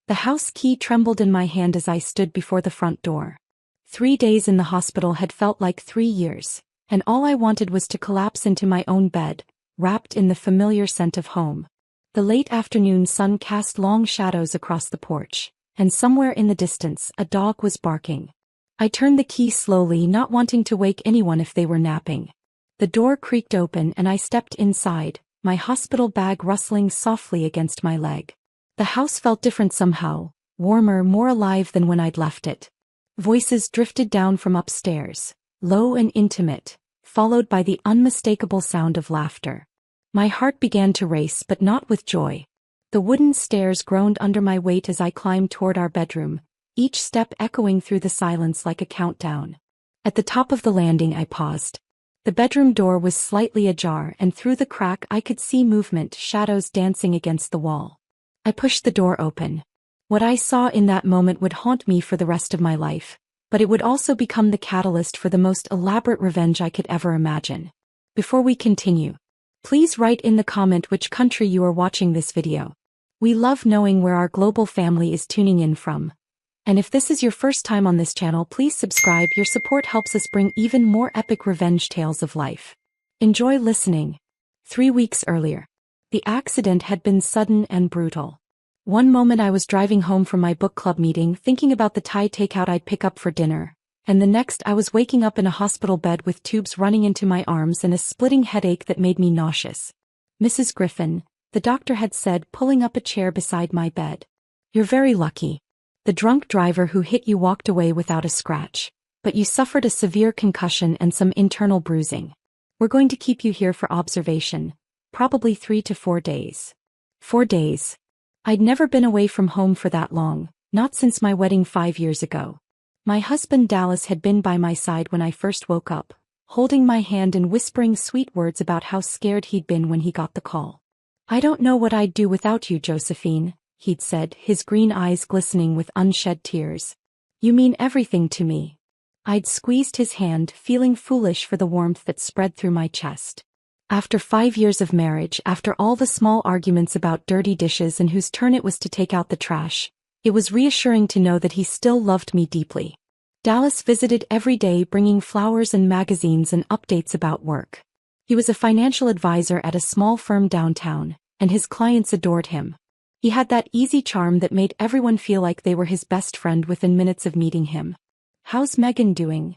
The house key trembled in my hand as I stood before the front door. 3 days in the hospital had felt like 3 years, and all I wanted was to collapse into my own bed, wrapped in the familiar scent of home. The late afternoon sun cast long shadows across the porch, and somewhere in the distance a dog was barking. I turned the key slowly, not wanting to wake anyone if they were napping. The door creaked open and I stepped inside, my hospital bag rustling softly against my leg. The house felt different somehow, warmer, more alive than when I'd left it. Voices drifted down from upstairs, low and intimate, followed by the unmistakable sound of laughter. My heart began to race, but not with joy. The wooden stairs groaned under my weight as I climbed toward our bedroom, each step echoing through the silence like a countdown. At the top of the landing I paused. The bedroom door was slightly ajar, and through the crack I could see movement, shadows dancing against the wall. I pushed the door open. What I saw in that moment would haunt me for the rest of my life, but it would also become the catalyst for the most elaborate revenge I could ever imagine. Before we continue, please write in the comment which country you are watching this video. We love knowing where our global family is tuning in from. And if this is your first time on this channel, please subscribe. Your support helps us bring even more epic revenge tales of life. Enjoy listening. 3 weeks earlier, the accident had been sudden and brutal. One moment I was driving home from my book club meeting thinking about the Thai takeout I'd pick up for dinner, and the next I was waking up in a hospital bed with tubes running into my arms and a splitting headache that made me nauseous. "Mrs. Griffin," the doctor had said, pulling up a chair beside my bed. "You're very lucky. The drunk driver who hit you walked away without a scratch, but you suffered a severe concussion and some internal bruising. We're going to keep you here for observation, probably 3 to 4 days. 4 days. I'd never been away from home for that long, not since my wedding 5 years ago. My husband Dallas had been by my side when I first woke up, holding my hand and whispering sweet words about how scared he'd been when he got the call. "I don't know what I'd do without you, Josephine," he'd said, his green eyes glistening with unshed tears. "You mean everything to me." I'd squeezed his hand, feeling foolish for the warmth that spread through my chest. After 5 years of marriage, after all the small arguments about dirty dishes and whose turn it was to take out the trash, it was reassuring to know that he still loved me deeply. Dallas visited every day, bringing flowers and magazines and updates about work. He was a financial advisor at a small firm downtown, and his clients adored him. He had that easy charm that made everyone feel like they were his best friend within minutes of meeting him. "How's Megan doing?"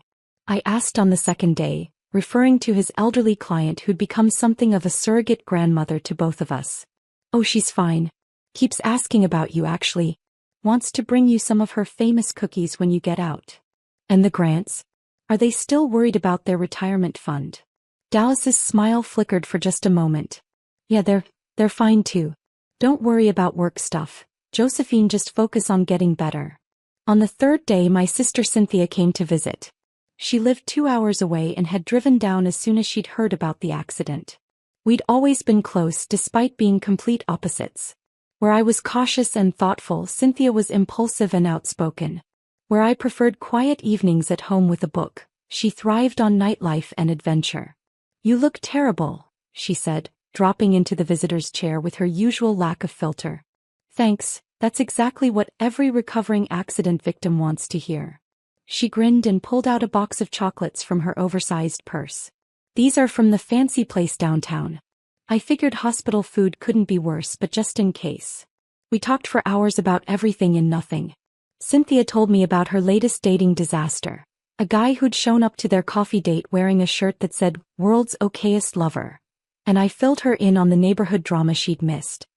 I asked on the second day, referring to his elderly client who'd become something of a surrogate grandmother to both of us. "Oh, she's fine. Keeps asking about you actually. Wants to bring you some of her famous cookies when you get out." "And the Grants? Are they still worried about their retirement fund?" Dallas's smile flickered for just a moment. "Yeah, they're fine too. Don't worry about work stuff, Josephine, just focus on getting better." On the third day my sister Cynthia came to visit. She lived 2 hours away and had driven down as soon as she'd heard about the accident. We'd always been close despite being complete opposites. Where I was cautious and thoughtful, Cynthia was impulsive and outspoken. Where I preferred quiet evenings at home with a book, she thrived on nightlife and adventure. "You look terrible," she said, dropping into the visitor's chair with her usual lack of filter. "Thanks, that's exactly what every recovering accident victim wants to hear." She grinned and pulled out a box of chocolates from her oversized purse. "These are from the fancy place downtown. I figured hospital food couldn't be worse, but just in case." We talked for hours about everything and nothing. Cynthia told me about her latest dating disaster. A guy who'd shown up to their coffee date wearing a shirt that said, "World's Okayest Lover." And I filled her in on the neighborhood drama she'd missed.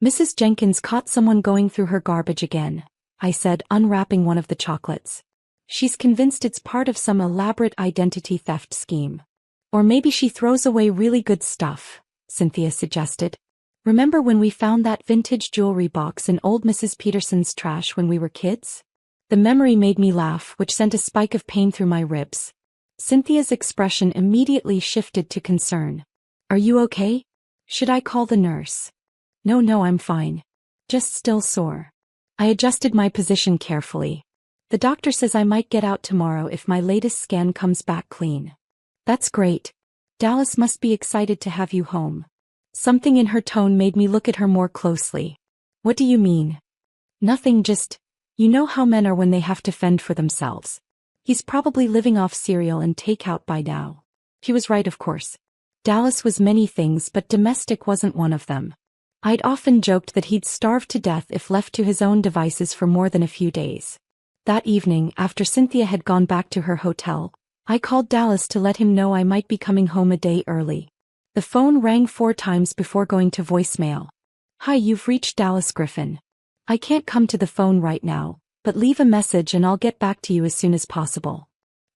"Mrs. Jenkins caught someone going through her garbage again," I said, unwrapping one of the chocolates. "She's convinced it's part of some elaborate identity theft scheme. Or maybe she throws away really good stuff," Cynthia suggested. "Remember when we found that vintage jewelry box in old Mrs. Peterson's trash when we were kids?" The memory made me laugh, which sent a spike of pain through my ribs. Cynthia's expression immediately shifted to concern. "Are you okay? Should I call the nurse?" No, I'm fine. Just still sore." I adjusted my position carefully. "The doctor says I might get out tomorrow if my latest scan comes back clean." "That's great. Dallas must be excited to have you home." Something in her tone made me look at her more closely. "What do you mean?" Nothing, just, you know how men are when they have to fend for themselves. He's probably living off cereal and takeout by now. He was right, of course. Dallas was many things, but domestic wasn't one of them. I'd often joked that he'd starve to death if left to his own devices for more than a few days. That evening, after Cynthia had gone back to her hotel, I called Dallas to let him know I might be coming home a day early. The phone rang 4 times before going to voicemail. "Hi, you've reached Dallas Griffin. I can't come to the phone right now, but leave a message and I'll get back to you as soon as possible."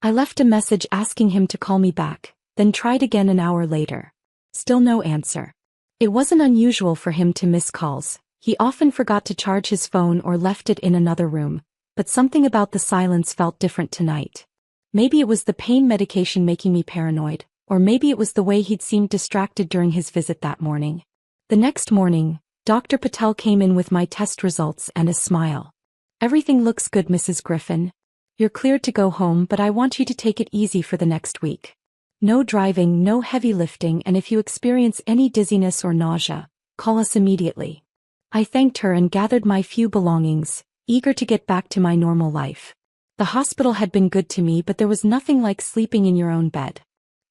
I left a message asking him to call me back, then tried again an hour later. Still no answer. It wasn't unusual for him to miss calls. He often forgot to charge his phone or left it in another room, but something about the silence felt different tonight. Maybe it was the pain medication making me paranoid, or maybe it was the way he'd seemed distracted during his visit that morning. The next morning, Dr. Patel came in with my test results and a smile. "Everything looks good, Mrs. Griffin. You're cleared to go home, but I want you to take it easy for the next week. No driving, no heavy lifting, and if you experience any dizziness or nausea, call us immediately." I thanked her and gathered my few belongings, eager to get back to my normal life. The hospital had been good to me, but there was nothing like sleeping in your own bed.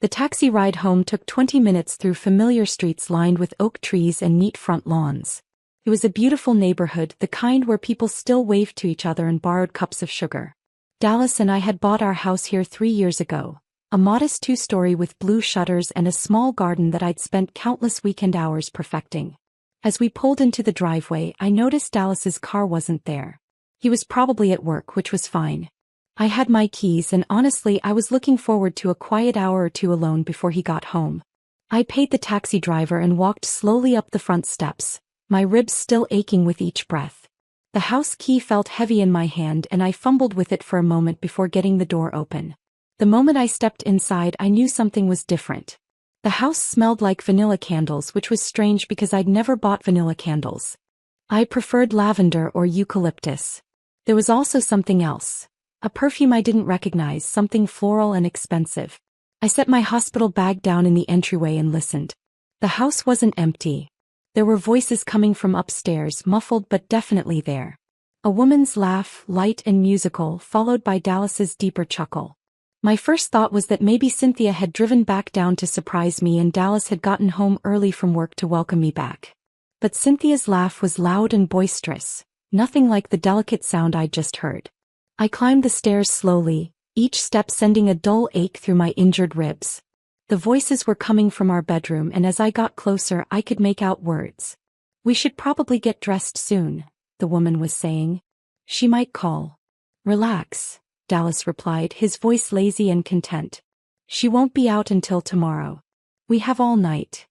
The taxi ride home took 20 minutes through familiar streets lined with oak trees and neat front lawns. It was a beautiful neighborhood, the kind where people still waved to each other and borrowed cups of sugar. Dallas and I had bought our house here 3 years ago, a modest 2-story with blue shutters and a small garden that I'd spent countless weekend hours perfecting. As we pulled into the driveway, I noticed Dallas's car wasn't there. He was probably at work, which was fine. I had my keys, and honestly I was looking forward to a quiet hour or two alone before he got home. I paid the taxi driver and walked slowly up the front steps, my ribs still aching with each breath. The house key felt heavy in my hand and I fumbled with it for a moment before getting the door open. The moment I stepped inside, I knew something was different. The house smelled like vanilla candles, which was strange because I'd never bought vanilla candles. I preferred lavender or eucalyptus. There was also something else. A perfume I didn't recognize, something floral and expensive. I set my hospital bag down in the entryway and listened. The house wasn't empty. There were voices coming from upstairs, muffled but definitely there. A woman's laugh, light and musical, followed by Dallas's deeper chuckle. My first thought was that maybe Cynthia had driven back down to surprise me and Dallas had gotten home early from work to welcome me back. But Cynthia's laugh was loud and boisterous, nothing like the delicate sound I'd just heard. I climbed the stairs slowly, each step sending a dull ache through my injured ribs. The voices were coming from our bedroom, and as I got closer I could make out words. "We should probably get dressed soon," the woman was saying. "She might call." "Relax," Dallas replied, his voice lazy and content. "She won't be out until tomorrow. We have all night."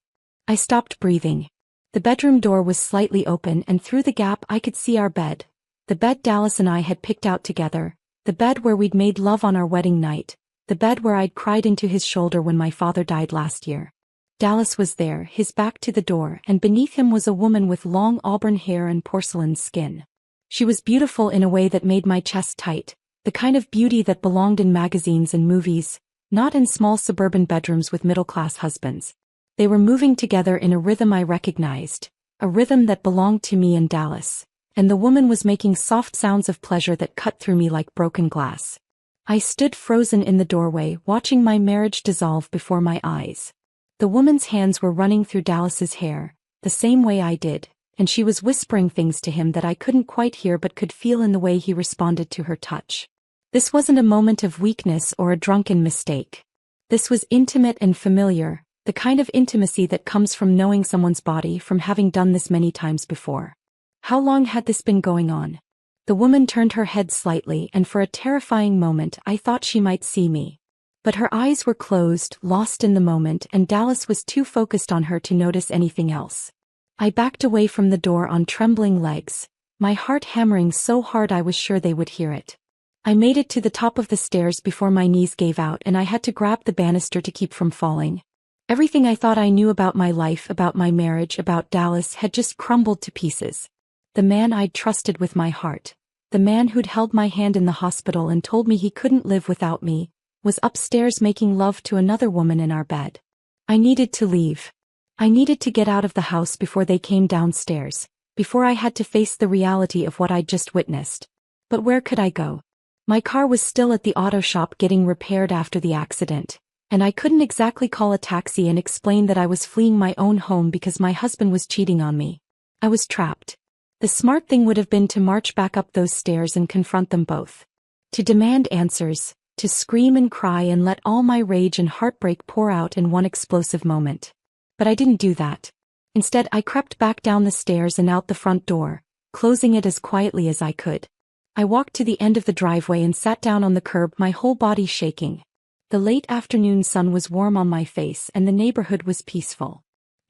I stopped breathing. The bedroom door was slightly open and through the gap I could see our bed. The bed Dallas and I had picked out together, the bed where we'd made love on our wedding night, the bed where I'd cried into his shoulder when my father died last year. Dallas was there, his back to the door, and beneath him was a woman with long auburn hair and porcelain skin. She was beautiful in a way that made my chest tight, the kind of beauty that belonged in magazines and movies, not in small suburban bedrooms with middle-class husbands. They were moving together in a rhythm I recognized, a rhythm that belonged to me and Dallas. And the woman was making soft sounds of pleasure that cut through me like broken glass. I stood frozen in the doorway, watching my marriage dissolve before my eyes. The woman's hands were running through Dallas's hair, the same way I did, and she was whispering things to him that I couldn't quite hear but could feel in the way he responded to her touch. This wasn't a moment of weakness or a drunken mistake. This was intimate and familiar, the kind of intimacy that comes from knowing someone's body, from having done this many times before. How long had this been going on? The woman turned her head slightly, and for a terrifying moment I thought she might see me. But her eyes were closed, lost in the moment, and Dallas was too focused on her to notice anything else. I backed away from the door on trembling legs, my heart hammering so hard I was sure they would hear it. I made it to the top of the stairs before my knees gave out and I had to grab the banister to keep from falling. Everything I thought I knew about my life, about my marriage, about Dallas had just crumbled to pieces. The man I'd trusted with my heart, the man who'd held my hand in the hospital and told me he couldn't live without me, was upstairs making love to another woman in our bed. I needed to leave. I needed to get out of the house before they came downstairs, before I had to face the reality of what I'd just witnessed. But where could I go? My car was still at the auto shop getting repaired after the accident, and I couldn't exactly call a taxi and explain that I was fleeing my own home because my husband was cheating on me. I was trapped. The smart thing would have been to march back up those stairs and confront them both. To demand answers, to scream and cry and let all my rage and heartbreak pour out in one explosive moment. But I didn't do that. Instead, I crept back down the stairs and out the front door, closing it as quietly as I could. I walked to the end of the driveway and sat down on the curb, my whole body shaking. The late afternoon sun was warm on my face and the neighborhood was peaceful.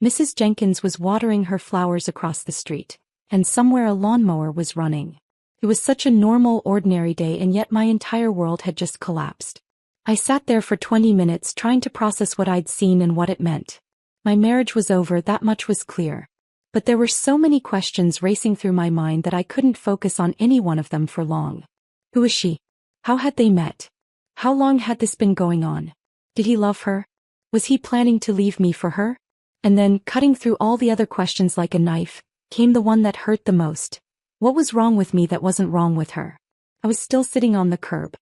Mrs. Jenkins was watering her flowers across the street, and somewhere a lawnmower was running. It was such a normal, ordinary day, and yet my entire world had just collapsed. I sat there for 20 minutes trying to process what I'd seen and what it meant. My marriage was over, that much was clear. But there were so many questions racing through my mind that I couldn't focus on any one of them for long. Who was she? How had they met? How long had this been going on? Did he love her? Was he planning to leave me for her? And then, cutting through all the other questions like a knife, came the one that hurt the most. What was wrong with me that wasn't wrong with her? I was still sitting on the curb.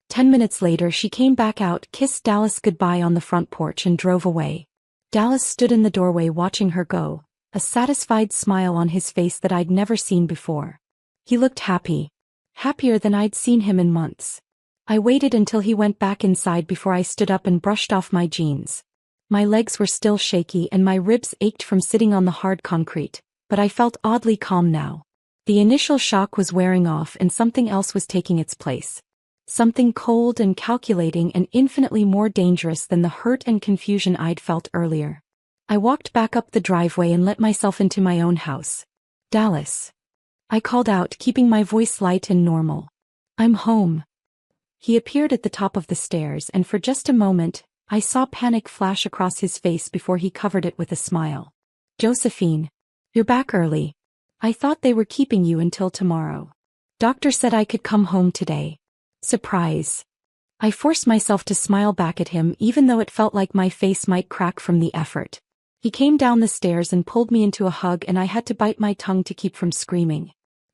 10 minutes later she came back out, kissed Dallas goodbye on the front porch and drove away. Dallas stood in the doorway watching her go, a satisfied smile on his face that I'd never seen before. He looked happy. Happier than I'd seen him in months. I waited until he went back inside before I stood up and brushed off my jeans. My legs were still shaky and my ribs ached from sitting on the hard concrete, but I felt oddly calm now. The initial shock was wearing off and something else was taking its place. Something cold and calculating and infinitely more dangerous than the hurt and confusion I'd felt earlier. I walked back up the driveway and let myself into my own house. Dallas. I called out, keeping my voice light and normal. I'm home. He appeared at the top of the stairs, and for just a moment, I saw panic flash across his face before he covered it with a smile. Josephine. You're back early. I thought they were keeping you until tomorrow. Doctor said I could come home today. Surprise. I forced myself to smile back at him even though it felt like my face might crack from the effort. He came down the stairs and pulled me into a hug, and I had to bite my tongue to keep from screaming.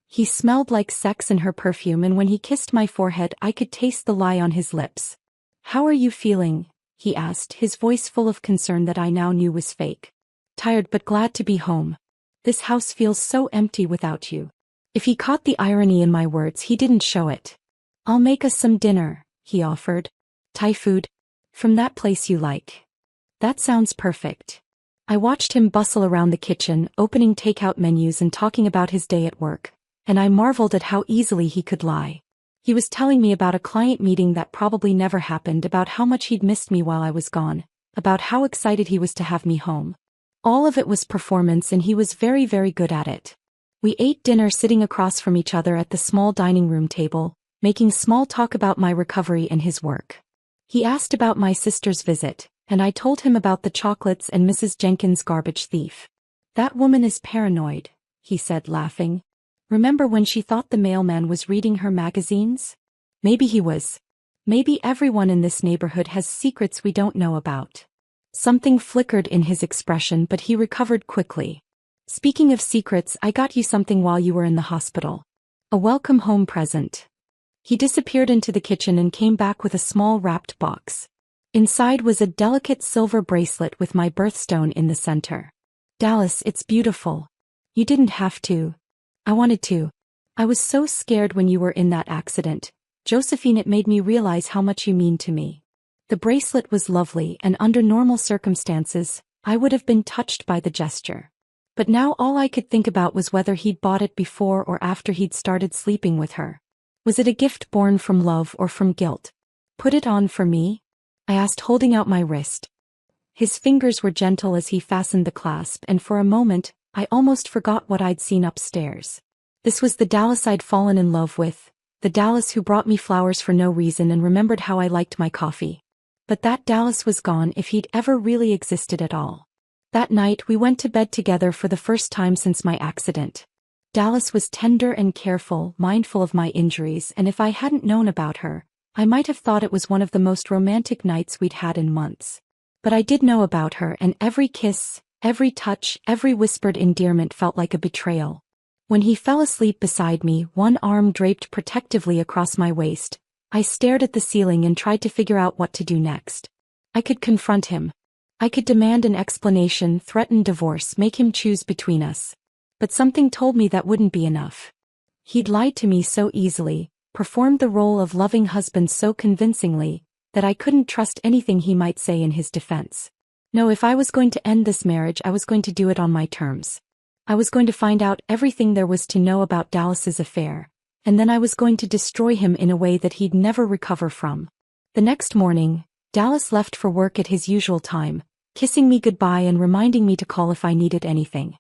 He smelled like sex and her perfume, and when he kissed my forehead I could taste the lie on his lips. How are you feeling? He asked, his voice full of concern that I now knew was fake. Tired but glad to be home. This house feels so empty without you. If he caught the irony in my words, he didn't show it. I'll make us some dinner, he offered. Thai food? From that place you like. That sounds perfect. I watched him bustle around the kitchen, opening takeout menus and talking about his day at work, and I marveled at how easily he could lie. He was telling me about a client meeting that probably never happened, about how much he'd missed me while I was gone, about how excited he was to have me home. All of it was performance, and he was very, very good at it. We ate dinner sitting across from each other at the small dining room table, making small talk about my recovery and his work. He asked about my sister's visit, and I told him about the chocolates and Mrs. Jenkins' garbage thief. That woman is paranoid, he said, laughing. Remember when she thought the mailman was reading her magazines? Maybe he was. Maybe everyone in this neighborhood has secrets we don't know about. Something flickered in his expression, but he recovered quickly. Speaking of secrets, I got you something while you were in the hospital. A welcome home present. He disappeared into the kitchen and came back with a small wrapped box. Inside was a delicate silver bracelet with my birthstone in the center. Dallas, it's beautiful. You didn't have to. I wanted to. I was so scared when you were in that accident. Josephine, it made me realize how much you mean to me. The bracelet was lovely, and under normal circumstances, I would have been touched by the gesture. But now all I could think about was whether he'd bought it before or after he'd started sleeping with her. Was it a gift born from love or from guilt? Put it on for me? I asked, holding out my wrist. His fingers were gentle as he fastened the clasp, and for a moment, I almost forgot what I'd seen upstairs. This was the Dallas I'd fallen in love with, the Dallas who brought me flowers for no reason and remembered how I liked my coffee. But that Dallas was gone, if he'd ever really existed at all. That night we went to bed together for the first time since my accident. Dallas was tender and careful, mindful of my injuries, and if I hadn't known about her, I might have thought it was one of the most romantic nights we'd had in months. But I did know about her, and every kiss, every touch, every whispered endearment felt like a betrayal. When he fell asleep beside me, one arm draped protectively across my waist, I stared at the ceiling and tried to figure out what to do next. I could confront him. I could demand an explanation, threaten divorce, make him choose between us. But something told me that wouldn't be enough. He'd lied to me so easily, performed the role of loving husband so convincingly, that I couldn't trust anything he might say in his defense. No, if I was going to end this marriage, I was going to do it on my terms. I was going to find out everything there was to know about Dallas's affair, and then I was going to destroy him in a way that he'd never recover from. The next morning, Dallas left for work at his usual time, kissing me goodbye and reminding me to call if I needed anything.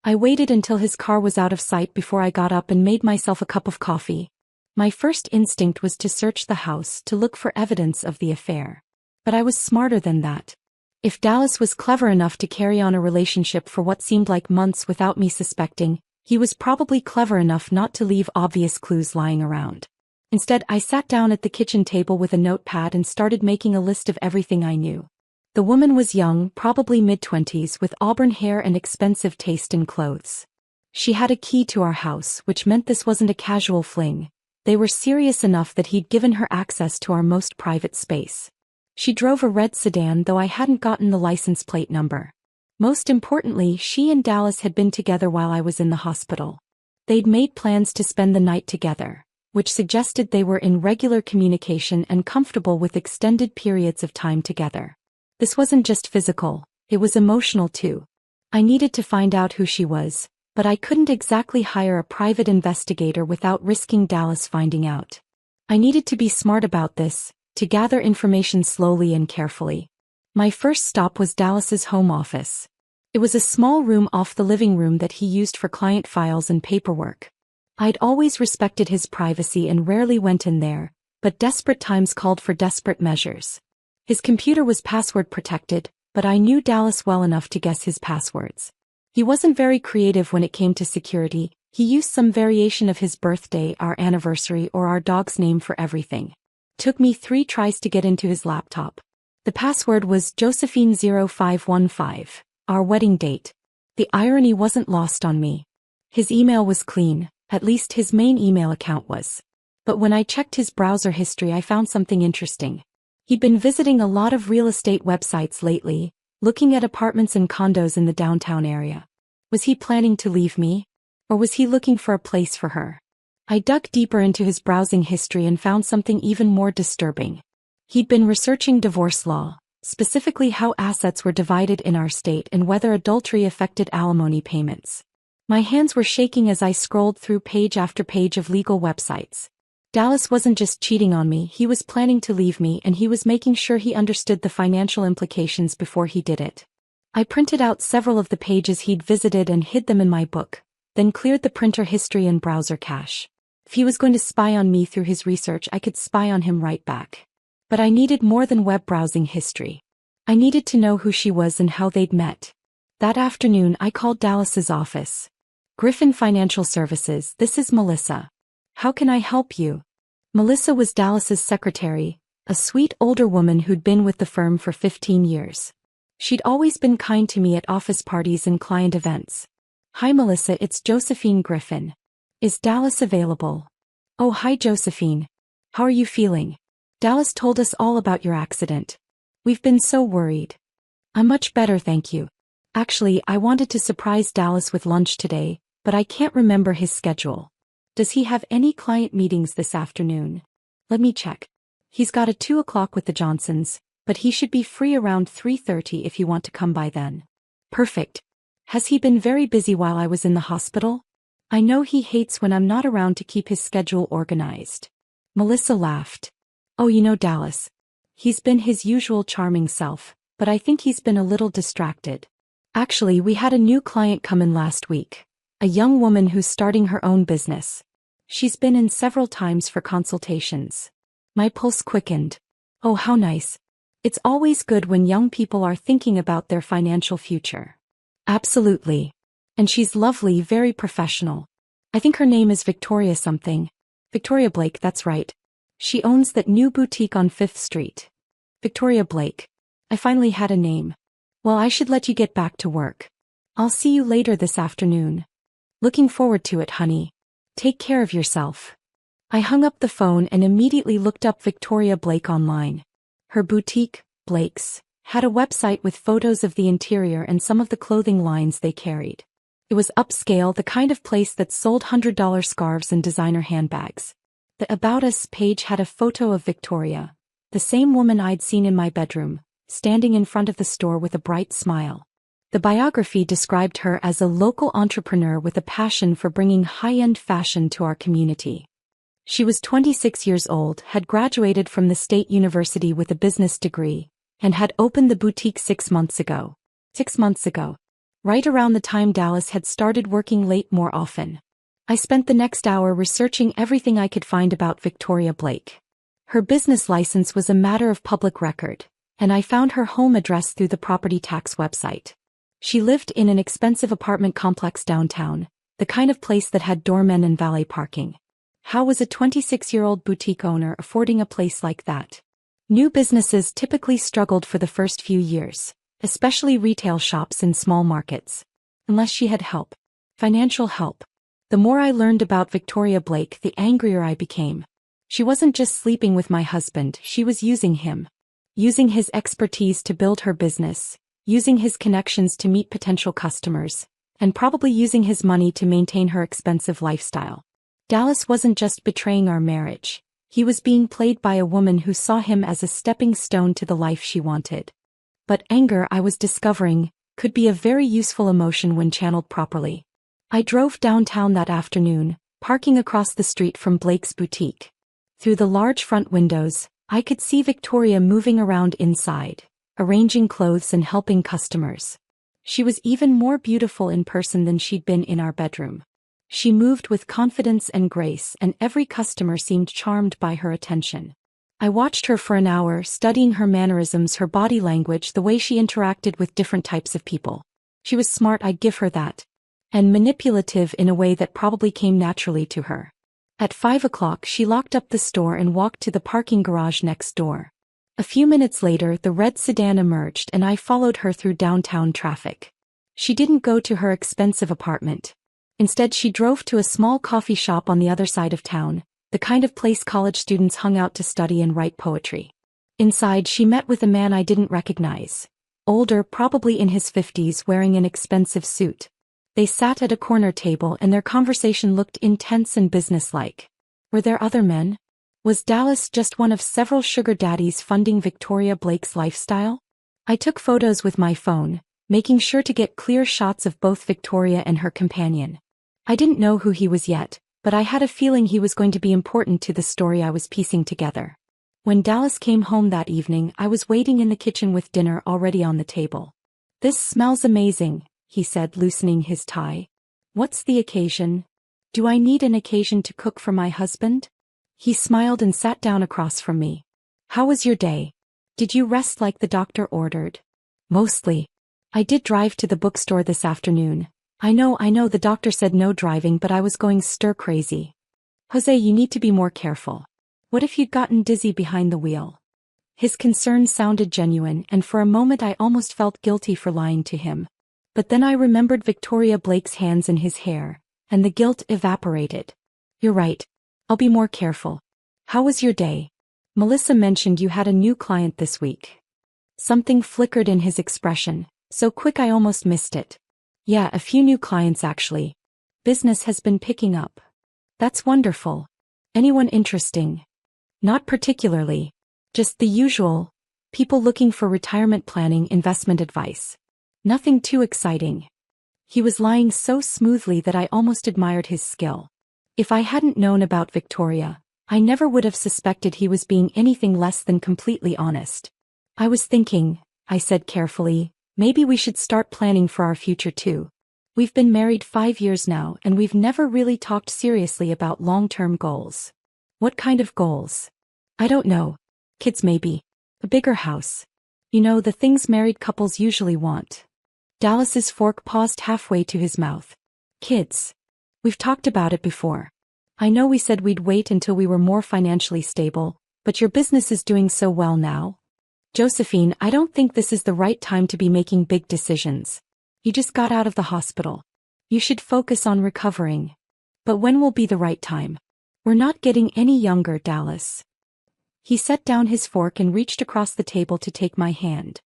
I waited until his car was out of sight before I got up and made myself a cup of coffee. My first instinct was to search the house to look for evidence of the affair. But I was smarter than that. If Dallas was clever enough to carry on a relationship for what seemed like months without me suspecting, he was probably clever enough not to leave obvious clues lying around. Instead, I sat down at the kitchen table with a notepad and started making a list of everything I knew. The woman was young, probably mid-20s, with auburn hair and expensive taste in clothes. She had a key to our house, which meant this wasn't a casual fling. They were serious enough that he'd given her access to our most private space. She drove a red sedan, though I hadn't gotten the license plate number. Most importantly, she and Dallas had been together while I was in the hospital. They'd made plans to spend the night together, which suggested they were in regular communication and comfortable with extended periods of time together. This wasn't just physical, it was emotional too. I needed to find out who she was, but I couldn't exactly hire a private investigator without risking Dallas finding out. I needed to be smart about this, to gather information slowly and carefully. My first stop was Dallas's home office. It was a small room off the living room that he used for client files and paperwork. I'd always respected his privacy and rarely went in there, but desperate times called for desperate measures. His computer was password protected, but I knew Dallas well enough to guess his passwords. He wasn't very creative when it came to security. He used some variation of his birthday, our anniversary, or our dog's name for everything. Took me 3 tries to get into his laptop. The password was Josephine0515, our wedding date. The irony wasn't lost on me. His email was clean, at least his main email account was. But when I checked his browser history, I found something interesting. He'd been visiting a lot of real estate websites lately, looking at apartments and condos in the downtown area. Was he planning to leave me? Or was he looking for a place for her? I dug deeper into his browsing history and found something even more disturbing. He'd been researching divorce law, specifically how assets were divided in our state and whether adultery affected alimony payments. My hands were shaking as I scrolled through page after page of legal websites. Dallas wasn't just cheating on me, he was planning to leave me, and he was making sure he understood the financial implications before he did it. I printed out several of the pages he'd visited and hid them in my book, then cleared the printer history and browser cache. If he was going to spy on me through his research, I could spy on him right back. But I needed more than web browsing history. I needed to know who she was and how they'd met. That afternoon, I called Dallas's office. Griffin Financial Services, this is Melissa. How can I help you? Melissa was Dallas's secretary, a sweet older woman who'd been with the firm for 15 years. She'd always been kind to me at office parties and client events. Hi Melissa, it's Josephine Griffin. Is Dallas available? Oh, hi Josephine. How are you feeling? Dallas told us all about your accident. We've been so worried. I'm much better, thank you. Actually, I wanted to surprise Dallas with lunch today, but I can't remember his schedule. Does he have any client meetings this afternoon? Let me check. He's got a 2 o'clock with the Johnsons, but he should be free around 3:30 if you want to come by then. Perfect. Has he been very busy while I was in the hospital? I know he hates when I'm not around to keep his schedule organized. Melissa laughed. Oh, you know Dallas. He's been his usual charming self, but I think he's been a little distracted. Actually, we had a new client come in last week. A young woman who's starting her own business. She's been in several times for consultations. My pulse quickened. Oh, how nice. It's always good when young people are thinking about their financial future. Absolutely. And she's lovely, very professional. I think her name is Victoria something. Victoria Blake, that's right. She owns that new boutique on 5th Street. Victoria Blake. I finally had a name. Well, I should let you get back to work. I'll see you later this afternoon. Looking forward to it, honey. Take care of yourself. I hung up the phone and immediately looked up Victoria Blake online. Her boutique, Blake's, had a website with photos of the interior and some of the clothing lines they carried. It was upscale, the kind of place that sold $100 scarves and designer handbags. The About Us page had a photo of Victoria, the same woman I'd seen in my bedroom, standing in front of the store with a bright smile. The biography described her as a local entrepreneur with a passion for bringing high-end fashion to our community. She was 26 years old, had graduated from the State University with a business degree, and had opened the boutique 6 months ago. 6 months ago. Right around the time Dallas had started working late more often. I spent the next hour researching everything I could find about Victoria Blake. Her business license was a matter of public record, and I found her home address through the property tax website. She lived in an expensive apartment complex downtown, the kind of place that had doormen and valet parking. How was a 26-year-old boutique owner affording a place like that? New businesses typically struggled for the first few years, especially retail shops in small markets. Unless she had help. Financial help. The more I learned about Victoria Blake, the angrier I became. She wasn't just sleeping with my husband, she was using him. Using his expertise to build her business, using his connections to meet potential customers, and probably using his money to maintain her expensive lifestyle. Dallas wasn't just betraying our marriage. He was being played by a woman who saw him as a stepping stone to the life she wanted. But anger, I was discovering, could be a very useful emotion when channeled properly. I drove downtown that afternoon, parking across the street from Blake's boutique. Through the large front windows, I could see Victoria moving around inside, arranging clothes and helping customers. She was even more beautiful in person than she'd been in our bedroom. She moved with confidence and grace, and every customer seemed charmed by her attention. I watched her for an hour, studying her mannerisms, her body language, the way she interacted with different types of people. She was smart, I'd give her that. And manipulative in a way that probably came naturally to her. At 5 o'clock she locked up the store and walked to the parking garage next door. A few minutes later the red sedan emerged and I followed her through downtown traffic. She didn't go to her expensive apartment. Instead she drove to a small coffee shop on the other side of town, the kind of place college students hung out to study and write poetry. Inside she met with a man I didn't recognize. Older, probably in his 50s, wearing an expensive suit. They sat at a corner table and their conversation looked intense and businesslike. Were there other men? Was Dallas just one of several sugar daddies funding Victoria Blake's lifestyle? I took photos with my phone, making sure to get clear shots of both Victoria and her companion. I didn't know who he was yet, but I had a feeling he was going to be important to the story I was piecing together. When Dallas came home that evening, I was waiting in the kitchen with dinner already on the table. "This smells amazing," he said, loosening his tie. "What's the occasion? Do I need an occasion to cook for my husband?" He smiled and sat down across from me. "How was your day? Did you rest like the doctor ordered?" "Mostly. I did drive to the bookstore this afternoon. I know, the doctor said no driving, but I was going stir-crazy." "Jose, you need to be more careful. What if you'd gotten dizzy behind the wheel?" His concern sounded genuine, and for a moment I almost felt guilty for lying to him. But then I remembered Victoria Blake's hands in his hair, and the guilt evaporated. "You're right. I'll be more careful. How was your day? Melissa mentioned you had a new client this week." Something flickered in his expression, so quick I almost missed it. "Yeah, a few new clients actually. Business has been picking up." "That's wonderful. Anyone interesting?" "Not particularly. Just the usual. People looking for retirement planning, investment advice. Nothing too exciting." He was lying so smoothly that I almost admired his skill. If I hadn't known about Victoria, I never would have suspected he was being anything less than completely honest. "I was thinking," I said carefully, "maybe we should start planning for our future too. We've been married 5 years now and we've never really talked seriously about long-term goals." "What kind of goals?" "I don't know. Kids maybe. A bigger house. You know, the things married couples usually want." Dallas's fork paused halfway to his mouth. "Kids. We've talked about it before. I know we said we'd wait until we were more financially stable, but your business is doing so well now." "Josephine, I don't think this is the right time to be making big decisions. You just got out of the hospital. You should focus on recovering. But when will be the right time? We're not getting any younger, Dallas. He set down his fork and reached across the table to take my hand.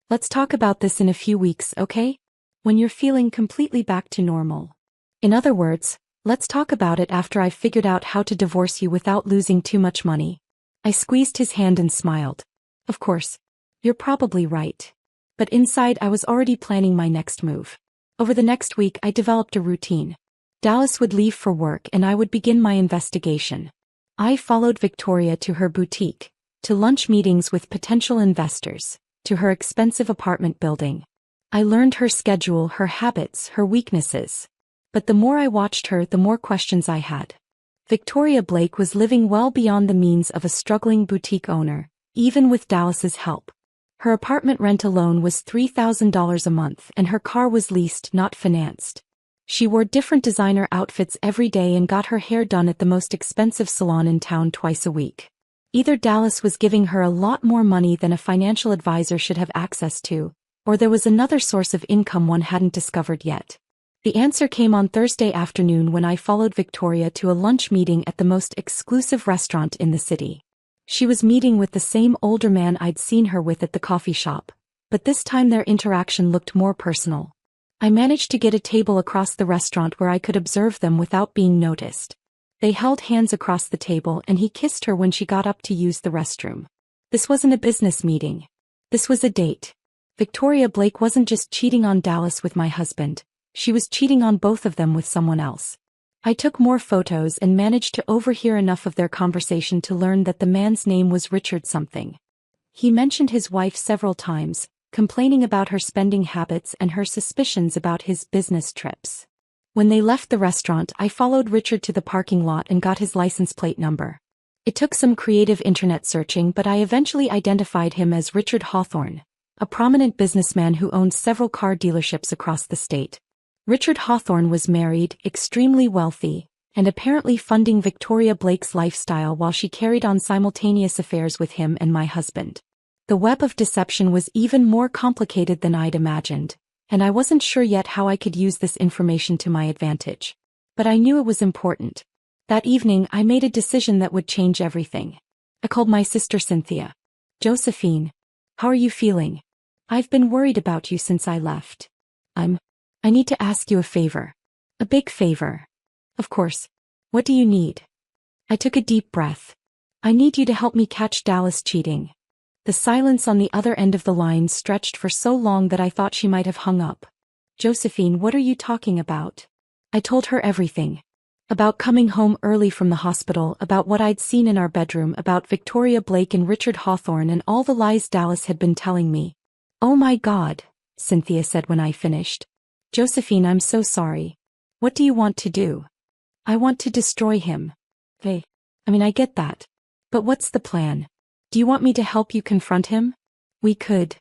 Let's talk about this in a few weeks, okay? When you're feeling completely back to normal. In other words, let's talk about it after I've figured out how to divorce you without losing too much money. I squeezed his hand and smiled. Of course. You're probably right. But inside I was already planning my next move. Over the next week I developed a routine. Dallas would leave for work and I would begin my investigation. I followed Victoria to her boutique, to lunch meetings with potential investors, to her expensive apartment building. I learned her schedule, her habits, her weaknesses. But the more I watched her, the more questions I had. Victoria Blake was living well beyond the means of a struggling boutique owner, even with Dallas's help. Her apartment rent alone was $3,000 a month and her car was leased, not financed. She wore different designer outfits every day and got her hair done at the most expensive salon in town twice a week. Either Dallas was giving her a lot more money than a financial advisor should have access to, or there was another source of income one hadn't discovered yet. The answer came on Thursday afternoon when I followed Victoria to a lunch meeting at the most exclusive restaurant in the city. She was meeting with the same older man I'd seen her with at the coffee shop, but this time their interaction looked more personal. I managed to get a table across the restaurant where I could observe them without being noticed. They held hands across the table and he kissed her when she got up to use the restroom. This wasn't a business meeting. This was a date. Victoria Blake wasn't just cheating on Dallas with my husband, she was cheating on both of them with someone else. I took more photos and managed to overhear enough of their conversation to learn that the man's name was Richard something. He mentioned his wife several times, complaining about her spending habits and her suspicions about his business trips. When they left the restaurant, I followed Richard to the parking lot and got his license plate number. It took some creative internet searching, but I eventually identified him as Richard Hawthorne, a prominent businessman who owned several car dealerships across the state. Richard Hawthorne was married, extremely wealthy, and apparently funding Victoria Blake's lifestyle while she carried on simultaneous affairs with him and my husband. The web of deception was even more complicated than I'd imagined, and I wasn't sure yet how I could use this information to my advantage. But I knew it was important. That evening I made a decision that would change everything. I called my sister Cynthia. Josephine, how are you feeling? I've been worried about you since I left. I need to ask you a favor. A big favor. Of course. What do you need? I took a deep breath. I need you to help me catch Dallas cheating. The silence on the other end of the line stretched for so long that I thought she might have hung up. Josephine, what are you talking about? I told her everything. About coming home early from the hospital, about what I'd seen in our bedroom, about Victoria Blake and Richard Hawthorne and all the lies Dallas had been telling me. Oh my God, Cynthia said when I finished. Josephine, I'm so sorry. What do you want to do? I want to destroy him. I get that. But what's the plan? Do you want me to help you confront him? We could.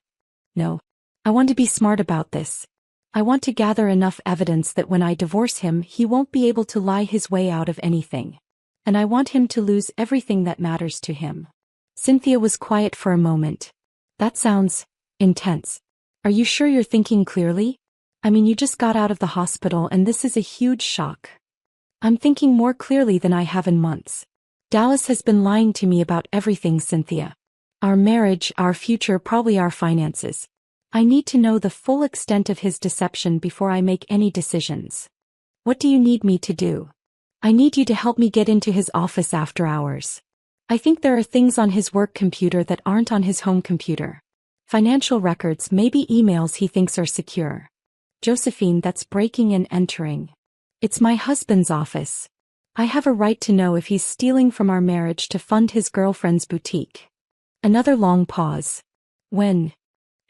No. I want to be smart about this. I want to gather enough evidence that when I divorce him, he won't be able to lie his way out of anything. And I want him to lose everything that matters to him. Cynthia was quiet for a moment. That sounds intense. Are you sure you're thinking clearly? You just got out of the hospital and this is a huge shock. I'm thinking more clearly than I have in months. Dallas has been lying to me about everything, Cynthia. Our marriage, our future, probably our finances. I need to know the full extent of his deception before I make any decisions. What do you need me to do? I need you to help me get into his office after hours. I think there are things on his work computer that aren't on his home computer. Financial records, maybe emails he thinks are secure. Josephine, that's breaking and entering. It's my husband's office. I have a right to know if he's stealing from our marriage to fund his girlfriend's boutique. Another long pause. When?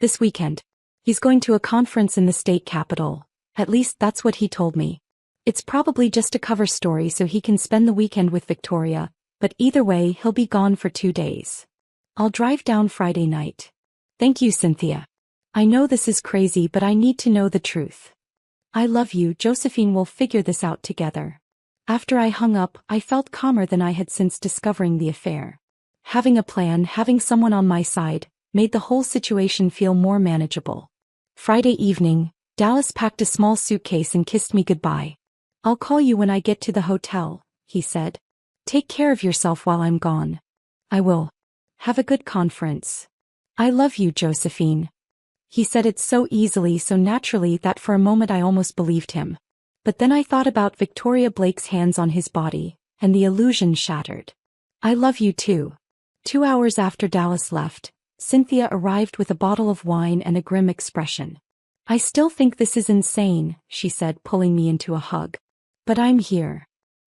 This weekend. He's going to a conference in the state capital. At least that's what he told me. It's probably just a cover story so he can spend the weekend with Victoria, but either way he'll be gone for 2 days. I'll drive down Friday night. Thank you, Cynthia. I know this is crazy, but I need to know the truth. I love you, Josephine. We'll figure this out together. After I hung up, I felt calmer than I had since discovering the affair. Having a plan, having someone on my side, made the whole situation feel more manageable. Friday evening, Dallas packed a small suitcase and kissed me goodbye. I'll call you when I get to the hotel, he said. Take care of yourself while I'm gone. I will. Have a good conference. I love you, Josephine. He said it so easily, so naturally that for a moment I almost believed him. But then I thought about Victoria Blake's hands on his body, and the illusion shattered. I love you too. 2 hours after Dallas left, Cynthia arrived with a bottle of wine and a grim expression. I still think this is insane, she said, pulling me into a hug. But I'm here.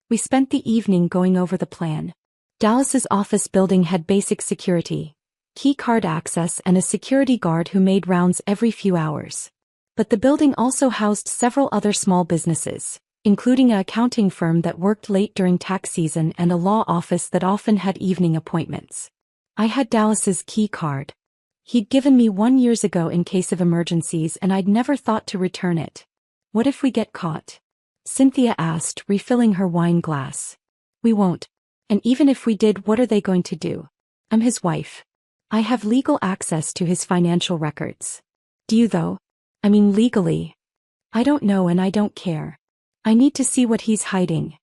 We spent the evening going over the plan. Dallas's office building had basic security, key card access and a security guard who made rounds every few hours. But the building also housed several other small businesses, including an accounting firm that worked late during tax season and a law office that often had evening appointments. I had Dallas's key card. He'd given me 1 year ago in case of emergencies, and I'd never thought to return it. What if we get caught? Cynthia asked, refilling her wine glass. We won't. And even if we did, what are they going to do? I'm his wife. I have legal access to his financial records. Do you though? I mean legally. I don't know and I don't care. I need to see what he's hiding.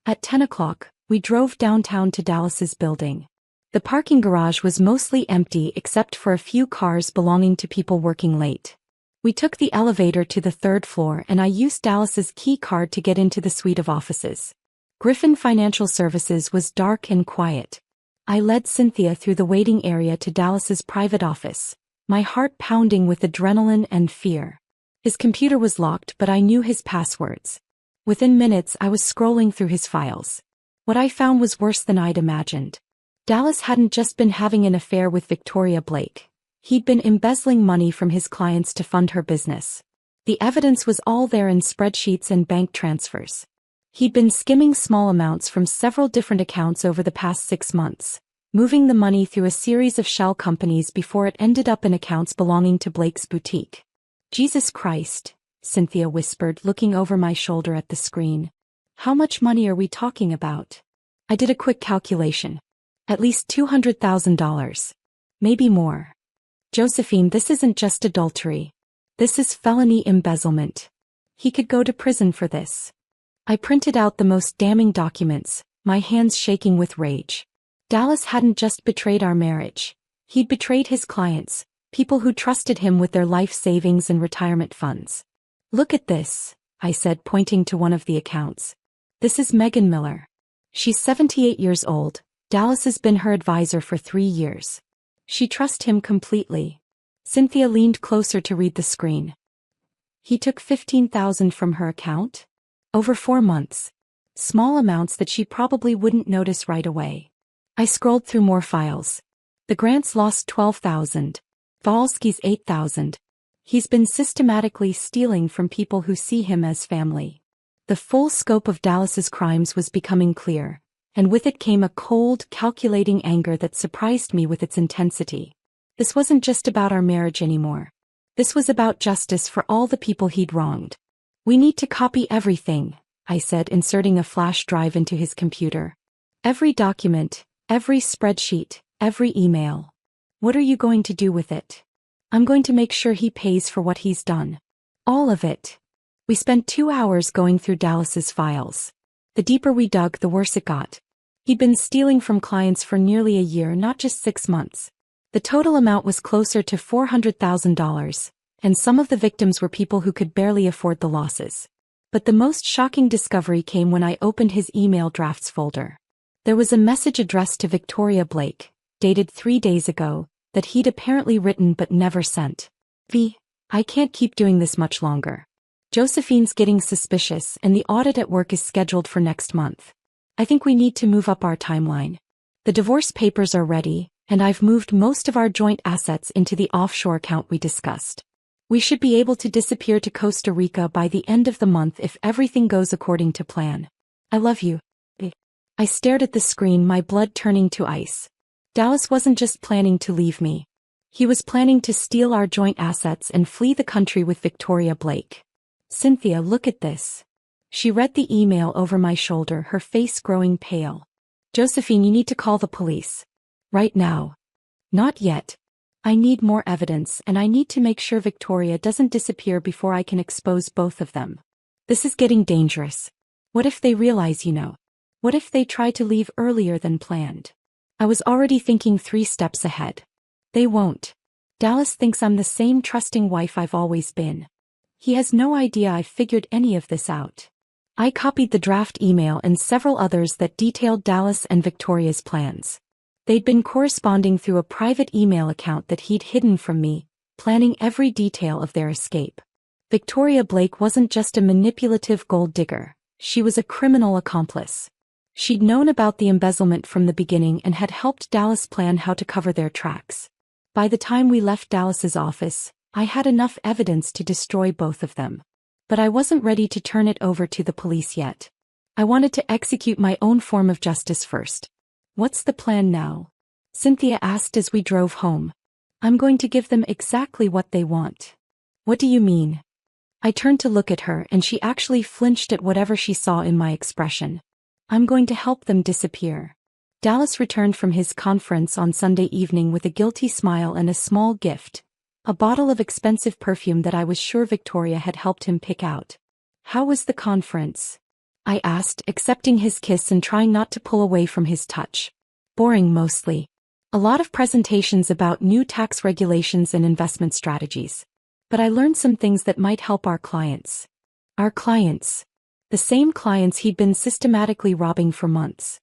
At 10 o'clock, we drove downtown to Dallas's building. The parking garage was mostly empty except for a few cars belonging to people working late. We took the elevator to the 3rd floor and I used Dallas's key card to get into the suite of offices. Griffin Financial Services was dark and quiet. I led Cynthia through the waiting area to Dallas's private office, my heart pounding with adrenaline and fear. His computer was locked, but I knew his passwords. Within minutes I was scrolling through his files. What I found was worse than I'd imagined. Dallas hadn't just been having an affair with Victoria Blake. He'd been embezzling money from his clients to fund her business. The evidence was all there in spreadsheets and bank transfers. He'd been skimming small amounts from several different accounts over the past 6 months, moving the money through a series of shell companies before it ended up in accounts belonging to Blake's boutique. Jesus Christ, Cynthia whispered, looking over my shoulder at the screen. How much money are we talking about? I did a quick calculation. At least $200,000. Maybe more. Josephine, this isn't just adultery. This is felony embezzlement. He could go to prison for this. I printed out the most damning documents, my hands shaking with rage. Dallas hadn't just betrayed our marriage. He'd betrayed his clients, people who trusted him with their life savings and retirement funds. Look at this, I said, pointing to one of the accounts. This is Megan Miller. She's 78 years old. Dallas has been her advisor for 3 years. She trusts him completely. Cynthia leaned closer to read the screen. He took $15,000 from her account? Over 4 months. Small amounts that she probably wouldn't notice right away. I scrolled through more files. The Grants lost $12,000. Valsky's $8,000. He's been systematically stealing from people who see him as family. The full scope of Dallas's crimes was becoming clear, and with it came a cold, calculating anger that surprised me with its intensity. This wasn't just about our marriage anymore. This was about justice for all the people he'd wronged. We need to copy everything, I said, inserting a flash drive into his computer. Every document, every spreadsheet, every email. What are you going to do with it? I'm going to make sure he pays for what he's done. All of it. We spent 2 hours going through Dallas's files. The deeper we dug, the worse it got. He'd been stealing from clients for nearly a year, not just 6 months. The total amount was closer to $400,000, and some of the victims were people who could barely afford the losses. But the most shocking discovery came when I opened his email drafts folder. There was a message addressed to Victoria Blake, dated 3 days ago, that he'd apparently written but never sent. I can't keep doing this much longer. Josephine's getting suspicious and the audit at work is scheduled for next month. I think we need to move up our timeline. The divorce papers are ready, and I've moved most of our joint assets into the offshore account we discussed. We should be able to disappear to Costa Rica by the end of the month if everything goes according to plan. I love you. I stared at the screen, my blood turning to ice. Dallas wasn't just planning to leave me. He was planning to steal our joint assets and flee the country with Victoria Blake. Cynthia, look at this. She read the email over my shoulder, her face growing pale. Josephine, you need to call the police. Right now. Not yet. I need more evidence and I need to make sure Victoria doesn't disappear before I can expose both of them. This is getting dangerous. What if they realize, What if they try to leave earlier than planned? I was already thinking 3 steps ahead. They won't. Dallas thinks I'm the same trusting wife I've always been. He has no idea I've figured any of this out. I copied the draft email and several others that detailed Dallas and Victoria's plans. They'd been corresponding through a private email account that he'd hidden from me, planning every detail of their escape. Victoria Blake wasn't just a manipulative gold digger, she was a criminal accomplice. She'd known about the embezzlement from the beginning and had helped Dallas plan how to cover their tracks. By the time we left Dallas's office, I had enough evidence to destroy both of them. But I wasn't ready to turn it over to the police yet. I wanted to execute my own form of justice first. What's the plan now? Cynthia asked as we drove home. I'm going to give them exactly what they want. What do you mean? I turned to look at her and she actually flinched at whatever she saw in my expression. I'm going to help them disappear. Dallas returned from his conference on Sunday evening with a guilty smile and a small gift. A bottle of expensive perfume that I was sure Victoria had helped him pick out. How was the conference? I asked, accepting his kiss and trying not to pull away from his touch. Boring mostly. A lot of presentations about new tax regulations and investment strategies. But I learned some things that might help our clients. Our clients. The same clients he'd been systematically robbing for months.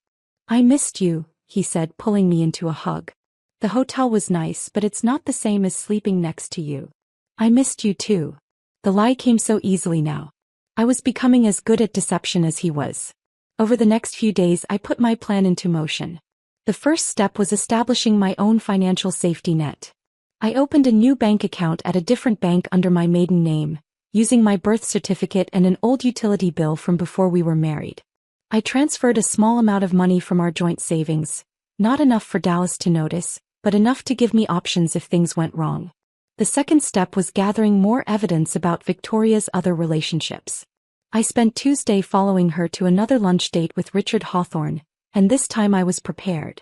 I missed you, he said, pulling me into a hug. The hotel was nice, but it's not the same as sleeping next to you. I missed you too. The lie came so easily now. I was becoming as good at deception as he was. Over the next few days I put my plan into motion. The first step was establishing my own financial safety net. I opened a new bank account at a different bank under my maiden name, using my birth certificate and an old utility bill from before we were married. I transferred a small amount of money from our joint savings, not enough for Dallas to notice, but enough to give me options if things went wrong. The second step was gathering more evidence about Victoria's other relationships. I spent Tuesday following her to another lunch date with Richard Hawthorne, and this time I was prepared.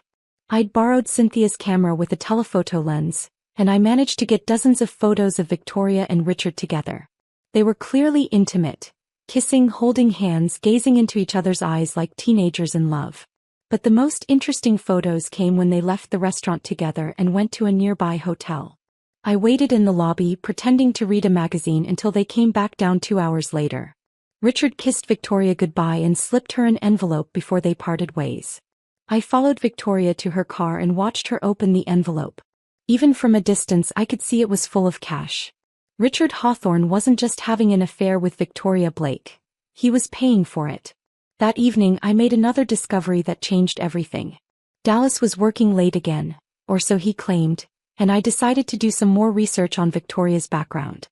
I'd borrowed Cynthia's camera with a telephoto lens, and I managed to get dozens of photos of Victoria and Richard together. They were clearly intimate, kissing, holding hands, gazing into each other's eyes like teenagers in love. But the most interesting photos came when they left the restaurant together and went to a nearby hotel. I waited in the lobby, pretending to read a magazine until they came back down 2 hours later. Richard kissed Victoria goodbye and slipped her an envelope before they parted ways. I followed Victoria to her car and watched her open the envelope. Even from a distance I could see it was full of cash. Richard Hawthorne wasn't just having an affair with Victoria Blake. He was paying for it. That evening I made another discovery that changed everything. Dallas was working late again, or so he claimed, and I decided to do some more research on Victoria's background.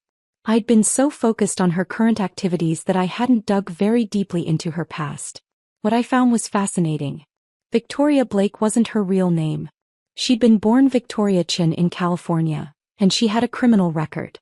I'd been so focused on her current activities that I hadn't dug very deeply into her past. What I found was fascinating. Victoria Blake wasn't her real name. She'd been born Victoria Chin in California, and she had a criminal record.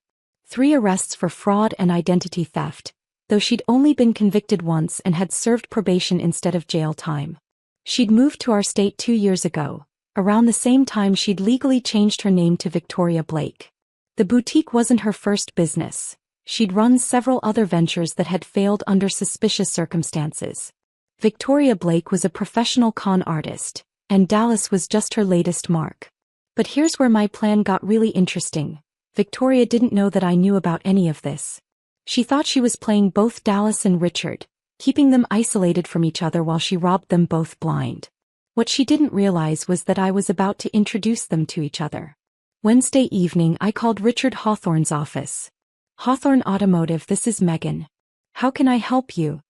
3 arrests for fraud and identity theft, though she'd only been convicted once and had served probation instead of jail time. She'd moved to our state 2 years ago, around the same time she'd legally changed her name to Victoria Blake. The boutique wasn't her first business. She'd run several other ventures that had failed under suspicious circumstances. Victoria Blake was a professional con artist, and Dallas was just her latest mark. But here's where my plan got really interesting. Victoria didn't know that I knew about any of this. She thought she was playing both Dallas and Richard, keeping them isolated from each other while she robbed them both blind. What she didn't realize was that I was about to introduce them to each other. Wednesday evening I called Richard Hawthorne's office. Hawthorne Automotive, this is Megan. How can I help you?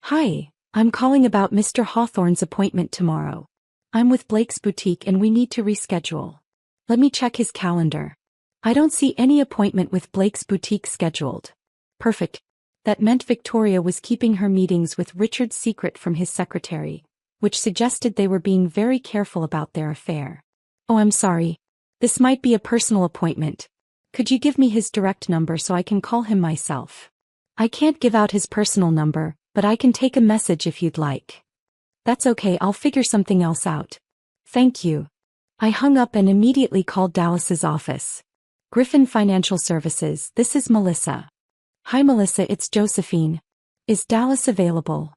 Hi, I'm calling about Mr. Hawthorne's appointment tomorrow. I'm with Blake's boutique and we need to reschedule. Let me check his calendar. I don't see any appointment with Blake's boutique scheduled. Perfect. That meant Victoria was keeping her meetings with Richard secret from his secretary, which suggested they were being very careful about their affair. Oh, I'm sorry. This might be a personal appointment. Could you give me his direct number so I can call him myself? I can't give out his personal number, but I can take a message if you'd like. That's okay, I'll figure something else out. Thank you. I hung up and immediately called Dallas's office. Griffin Financial Services, this is Melissa. Hi Melissa, it's Josephine. Is Dallas available?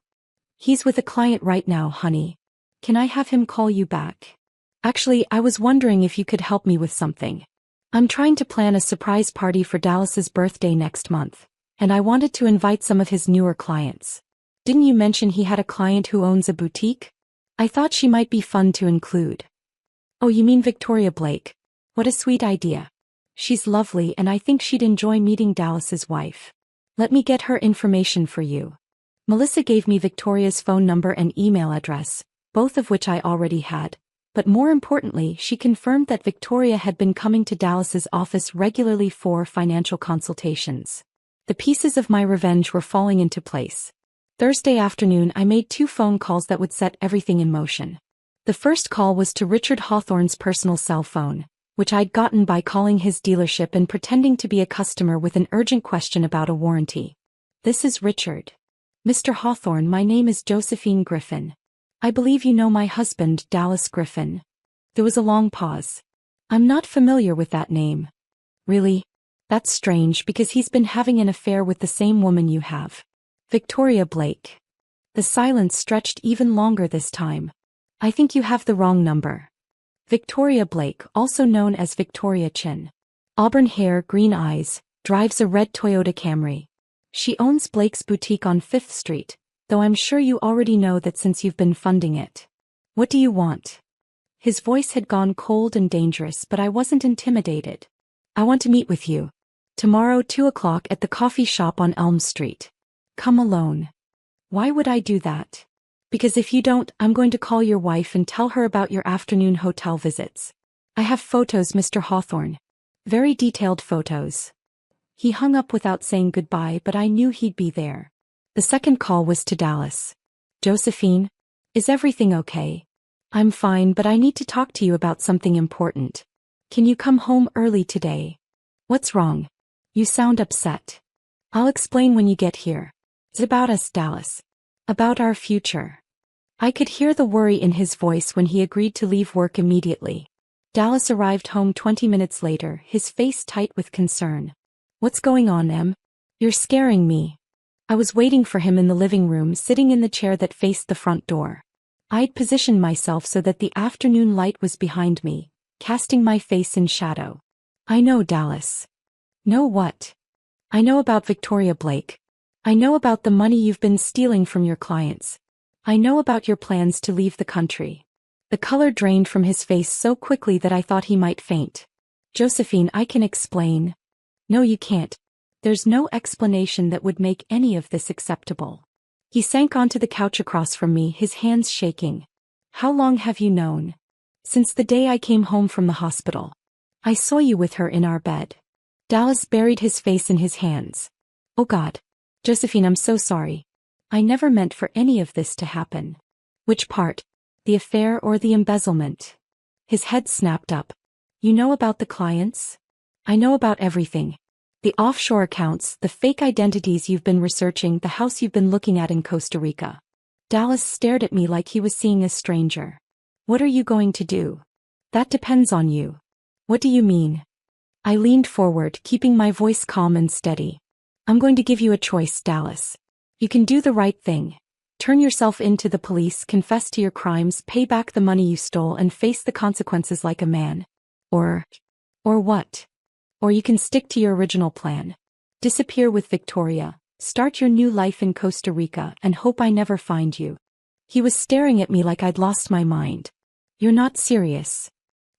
He's with a client right now, honey. Can I have him call you back? Actually, I was wondering if you could help me with something. I'm trying to plan a surprise party for Dallas's birthday next month, and I wanted to invite some of his newer clients. Didn't you mention he had a client who owns a boutique? I thought she might be fun to include. Oh, you mean Victoria Blake? What a sweet idea. She's lovely and I think she'd enjoy meeting Dallas's wife. Let me get her information for you. Melissa gave me Victoria's phone number and email address, both of which I already had. But more importantly, she confirmed that Victoria had been coming to Dallas's office regularly for financial consultations. The pieces of my revenge were falling into place. Thursday afternoon I made 2 phone calls that would set everything in motion. The first call was to Richard Hawthorne's personal cell phone, which I'd gotten by calling his dealership and pretending to be a customer with an urgent question about a warranty. This is Richard. Mr. Hawthorne, my name is Josephine Griffin. I believe you know my husband, Dallas Griffin. There was a long pause. I'm not familiar with that name. Really? That's strange because he's been having an affair with the same woman you have. Victoria Blake. The silence stretched even longer this time. I think you have the wrong number. Victoria Blake, also known as Victoria Chin. Auburn hair, green eyes, drives a red Toyota Camry. She owns Blake's boutique on 5th Street. Though I'm sure you already know that since you've been funding it. What do you want? His voice had gone cold and dangerous, but I wasn't intimidated. I want to meet with you. Tomorrow 2 o'clock at the coffee shop on Elm Street. Come alone. Why would I do that? Because if you don't, I'm going to call your wife and tell her about your afternoon hotel visits. I have photos, Mr. Hawthorne. Very detailed photos. He hung up without saying goodbye, but I knew he'd be there. The second call was to Dallas. Josephine? Is everything okay? I'm fine, but I need to talk to you about something important. Can you come home early today? What's wrong? You sound upset. I'll explain when you get here. It's about us, Dallas. About our future. I could hear the worry in his voice when he agreed to leave work immediately. Dallas arrived home 20 minutes later, his face tight with concern. What's going on, Em? You're scaring me. I was waiting for him in the living room, sitting in the chair that faced the front door. I'd positioned myself so that the afternoon light was behind me, casting my face in shadow. I know, Dallas. Know what? I know about Victoria Blake. I know about the money you've been stealing from your clients. I know about your plans to leave the country. The color drained from his face so quickly that I thought he might faint. Josephine, I can explain. No, you can't. There's no explanation that would make any of this acceptable. He sank onto the couch across from me, his hands shaking. How long have you known? Since the day I came home from the hospital. I saw you with her in our bed. Dallas buried his face in his hands. Oh God. Josephine, I'm so sorry. I never meant for any of this to happen. Which part? The affair or the embezzlement? His head snapped up. You know about the clients? I know about everything. The offshore accounts, the fake identities you've been researching, the house you've been looking at in Costa Rica. Dallas stared at me like he was seeing a stranger. What are you going to do? That depends on you. What do you mean? I leaned forward, keeping my voice calm and steady. I'm going to give you a choice, Dallas. You can do the right thing. Turn yourself in to the police, confess to your crimes, pay back the money you stole and face the consequences like a man. Or what? Or you can stick to your original plan. Disappear with Victoria, start your new life in Costa Rica, and hope I never find you. He was staring at me like I'd lost my mind. You're not serious.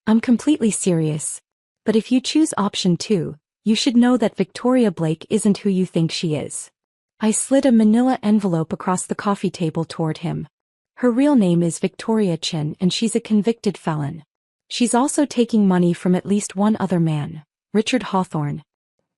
I'm completely serious. But if you choose option 2, you should know that Victoria Blake isn't who you think she is. I slid a manila envelope across the coffee table toward him. Her real name is Victoria Chin and she's a convicted felon. She's also taking money from at least one other man. Richard Hawthorne.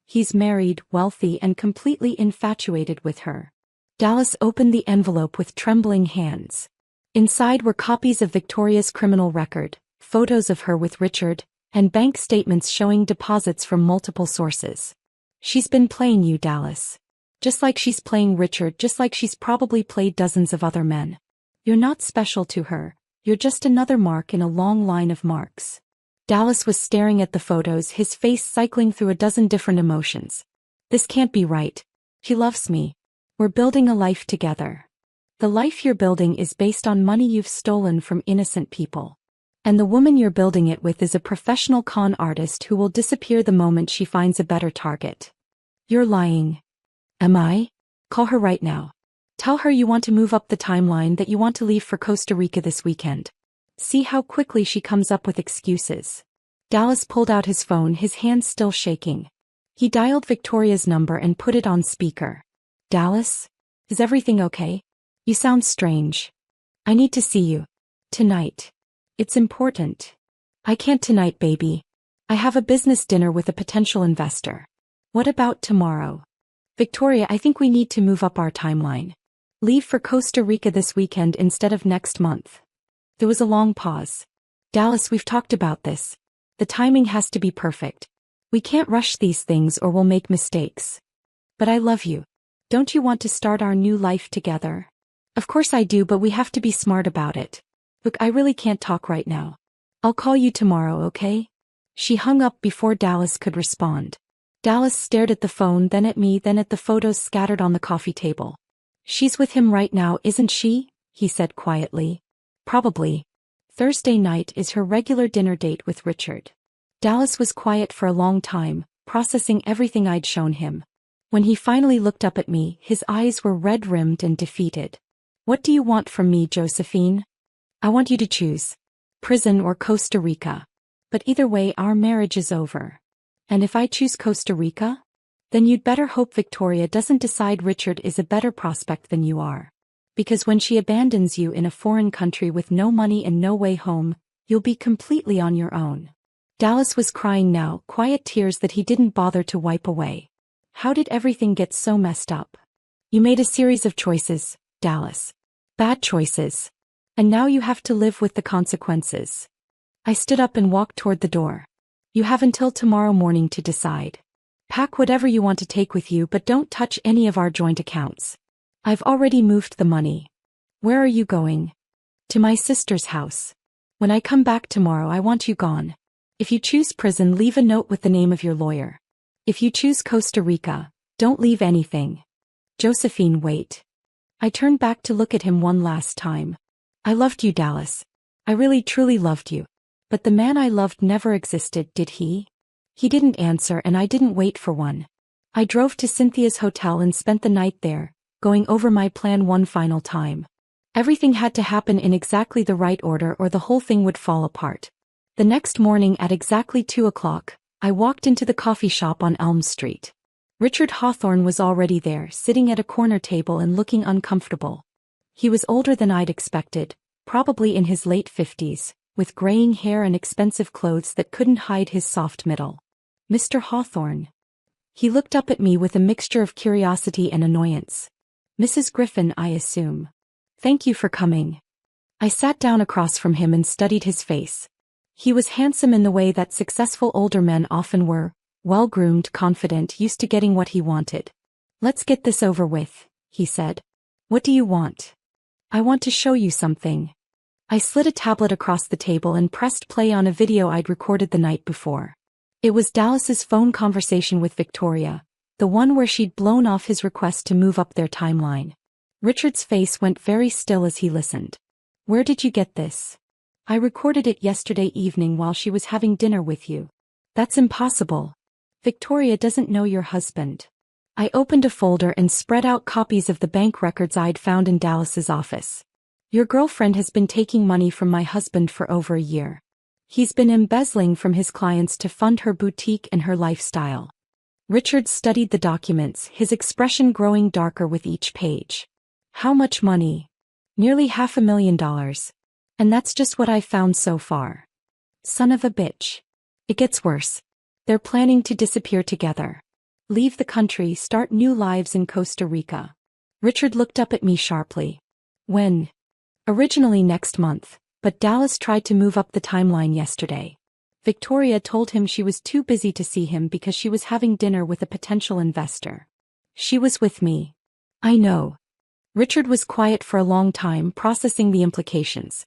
He's married, wealthy, and completely infatuated with her. Dallas opened the envelope with trembling hands. Inside were copies of Victoria's criminal record, photos of her with Richard, and bank statements showing deposits from multiple sources. She's been playing you, Dallas. Just like she's playing Richard, just like she's probably played dozens of other men. You're not special to her. You're just another mark in a long line of marks. Dallas was staring at the photos, his face cycling through a dozen different emotions. This can't be right. He loves me. We're building a life together. The life you're building is based on money you've stolen from innocent people. And the woman you're building it with is a professional con artist who will disappear the moment she finds a better target. You're lying. Am I? Call her right now. Tell her you want to move up the timeline, that you want to leave for Costa Rica this weekend. See how quickly she comes up with excuses. Dallas pulled out his phone, his hands still shaking. He dialed Victoria's number and put it on speaker. Dallas? Is everything okay? You sound strange. I need to see you. Tonight. It's important. I can't tonight, baby. I have a business dinner with a potential investor. What about tomorrow? Victoria, I think we need to move up our timeline. Leave for Costa Rica this weekend instead of next month. There was a long pause. Dallas, we've talked about this. The timing has to be perfect. We can't rush these things or we'll make mistakes. But I love you. Don't you want to start our new life together? Of course I do, but we have to be smart about it. Look, I really can't talk right now. I'll call you tomorrow, okay? She hung up before Dallas could respond. Dallas stared at the phone, then at me, then at the photos scattered on the coffee table. She's with him right now, isn't she? He said quietly. Probably. Thursday night is her regular dinner date with Richard. Dallas was quiet for a long time, processing everything I'd shown him. When he finally looked up at me, his eyes were red-rimmed and defeated. What do you want from me, Josephine? I want you to choose. Prison or Costa Rica. But either way, our marriage is over. And if I choose Costa Rica? Then you'd better hope Victoria doesn't decide Richard is a better prospect than you are. Because when she abandons you in a foreign country with no money and no way home, you'll be completely on your own. Dallas was crying now, quiet tears that he didn't bother to wipe away. How did everything get so messed up? You made a series of choices, Dallas. Bad choices. And now you have to live with the consequences. I stood up and walked toward the door. You have until tomorrow morning to decide. Pack whatever you want to take with you, but don't touch any of our joint accounts. I've already moved the money. Where are you going? To my sister's house. When I come back tomorrow, I want you gone. If you choose prison, leave a note with the name of your lawyer. If you choose Costa Rica, don't leave anything. Josephine, wait. I turned back to look at him one last time. I loved you, Dallas. I really truly loved you. But the man I loved never existed, did he? He didn't answer, and I didn't wait for one. I drove to Cynthia's hotel and spent the night there, going over my plan one final time. Everything had to happen in exactly the right order or the whole thing would fall apart. The next morning at exactly 2 o'clock, I walked into the coffee shop on Elm Street. Richard Hawthorne was already there, sitting at a corner table and looking uncomfortable. He was older than I'd expected, probably in his late 50s, with graying hair and expensive clothes that couldn't hide his soft middle. Mr. Hawthorne. He looked up at me with a mixture of curiosity and annoyance. Mrs. Griffin, I assume. Thank you for coming. I sat down across from him and studied his face. He was handsome in the way that successful older men often were, well-groomed, confident, used to getting what he wanted. Let's get this over with, he said. What do you want? I want to show you something. I slid a tablet across the table and pressed play on a video I'd recorded the night before. It was Dallas's phone conversation with Victoria, the one where she'd blown off his request to move up their timeline. Richard's face went very still as he listened. Where did you get this? I recorded it yesterday evening while she was having dinner with you. That's impossible. Victoria doesn't know your husband. I opened a folder and spread out copies of the bank records I'd found in Dallas's office. Your girlfriend has been taking money from my husband for over a year. He's been embezzling from his clients to fund her boutique and her lifestyle. Richard studied the documents, his expression growing darker with each page. How much money? Nearly $500,000. And that's just what I've found so far. Son of a bitch. It gets worse. They're planning to disappear together. Leave the country, start new lives in Costa Rica. Richard looked up at me sharply. When? Originally next month, but Dallas tried to move up the timeline yesterday. Victoria told him she was too busy to see him because she was having dinner with a potential investor. She was with me. I know. Richard was quiet for a long time, processing the implications.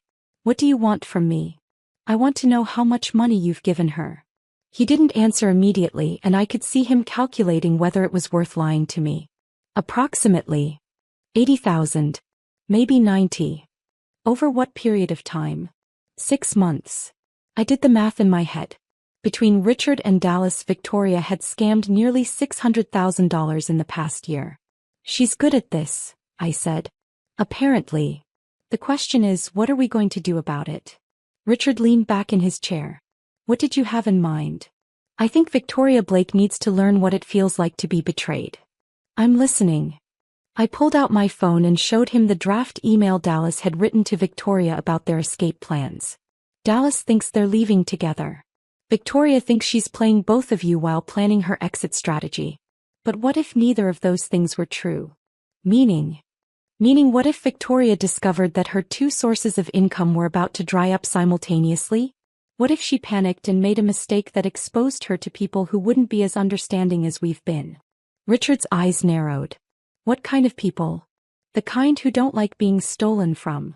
What do you want from me? I want to know how much money you've given her. He didn't answer immediately, and I could see him calculating whether it was worth lying to me. Approximately 80,000. Maybe 90. Over what period of time? 6 months. I did the math in my head. Between Richard and Dallas, Victoria had scammed nearly $600,000 in the past year. She's good at this, I said. Apparently. The question is, what are we going to do about it? Richard leaned back in his chair. What did you have in mind? I think Victoria Blake needs to learn what it feels like to be betrayed. I'm listening. I pulled out my phone and showed him the draft email Dallas had written to Victoria about their escape plans. Dallas thinks they're leaving together. Victoria thinks she's playing both of you while planning her exit strategy. But what if neither of those things were true? Meaning what if Victoria discovered that her 2 sources of income were about to dry up simultaneously? What if she panicked and made a mistake that exposed her to people who wouldn't be as understanding as we've been? Richard's eyes narrowed. What kind of people? The kind who don't like being stolen from.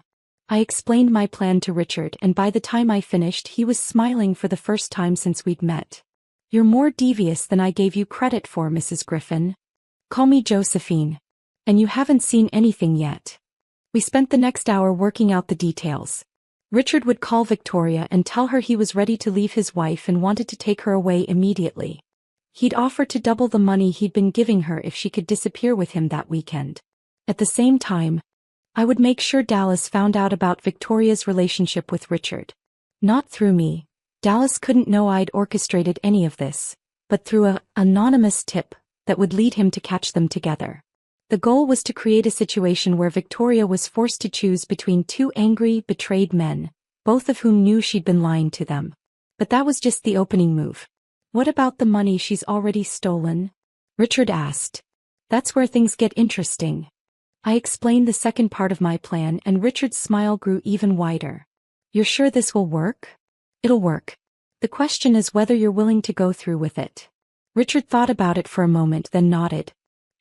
I explained my plan to Richard, and by the time I finished, he was smiling for the first time since we'd met. You're more devious than I gave you credit for, Mrs. Griffin. Call me Josephine. And you haven't seen anything yet. We spent the next hour working out the details. Richard would call Victoria and tell her he was ready to leave his wife and wanted to take her away immediately. He'd offer to double the money he'd been giving her if she could disappear with him that weekend. At the same time, I would make sure Dallas found out about Victoria's relationship with Richard. Not through me. Dallas couldn't know I'd orchestrated any of this, but through an anonymous tip that would lead him to catch them together. The goal was to create a situation where Victoria was forced to choose between 2 angry, betrayed men, both of whom knew she'd been lying to them. But that was just the opening move. What about the money she's already stolen? Richard asked. That's where things get interesting. I explained the second part of my plan, and Richard's smile grew even wider. You're sure this will work? It'll work. The question is whether you're willing to go through with it. Richard thought about it for a moment, then nodded.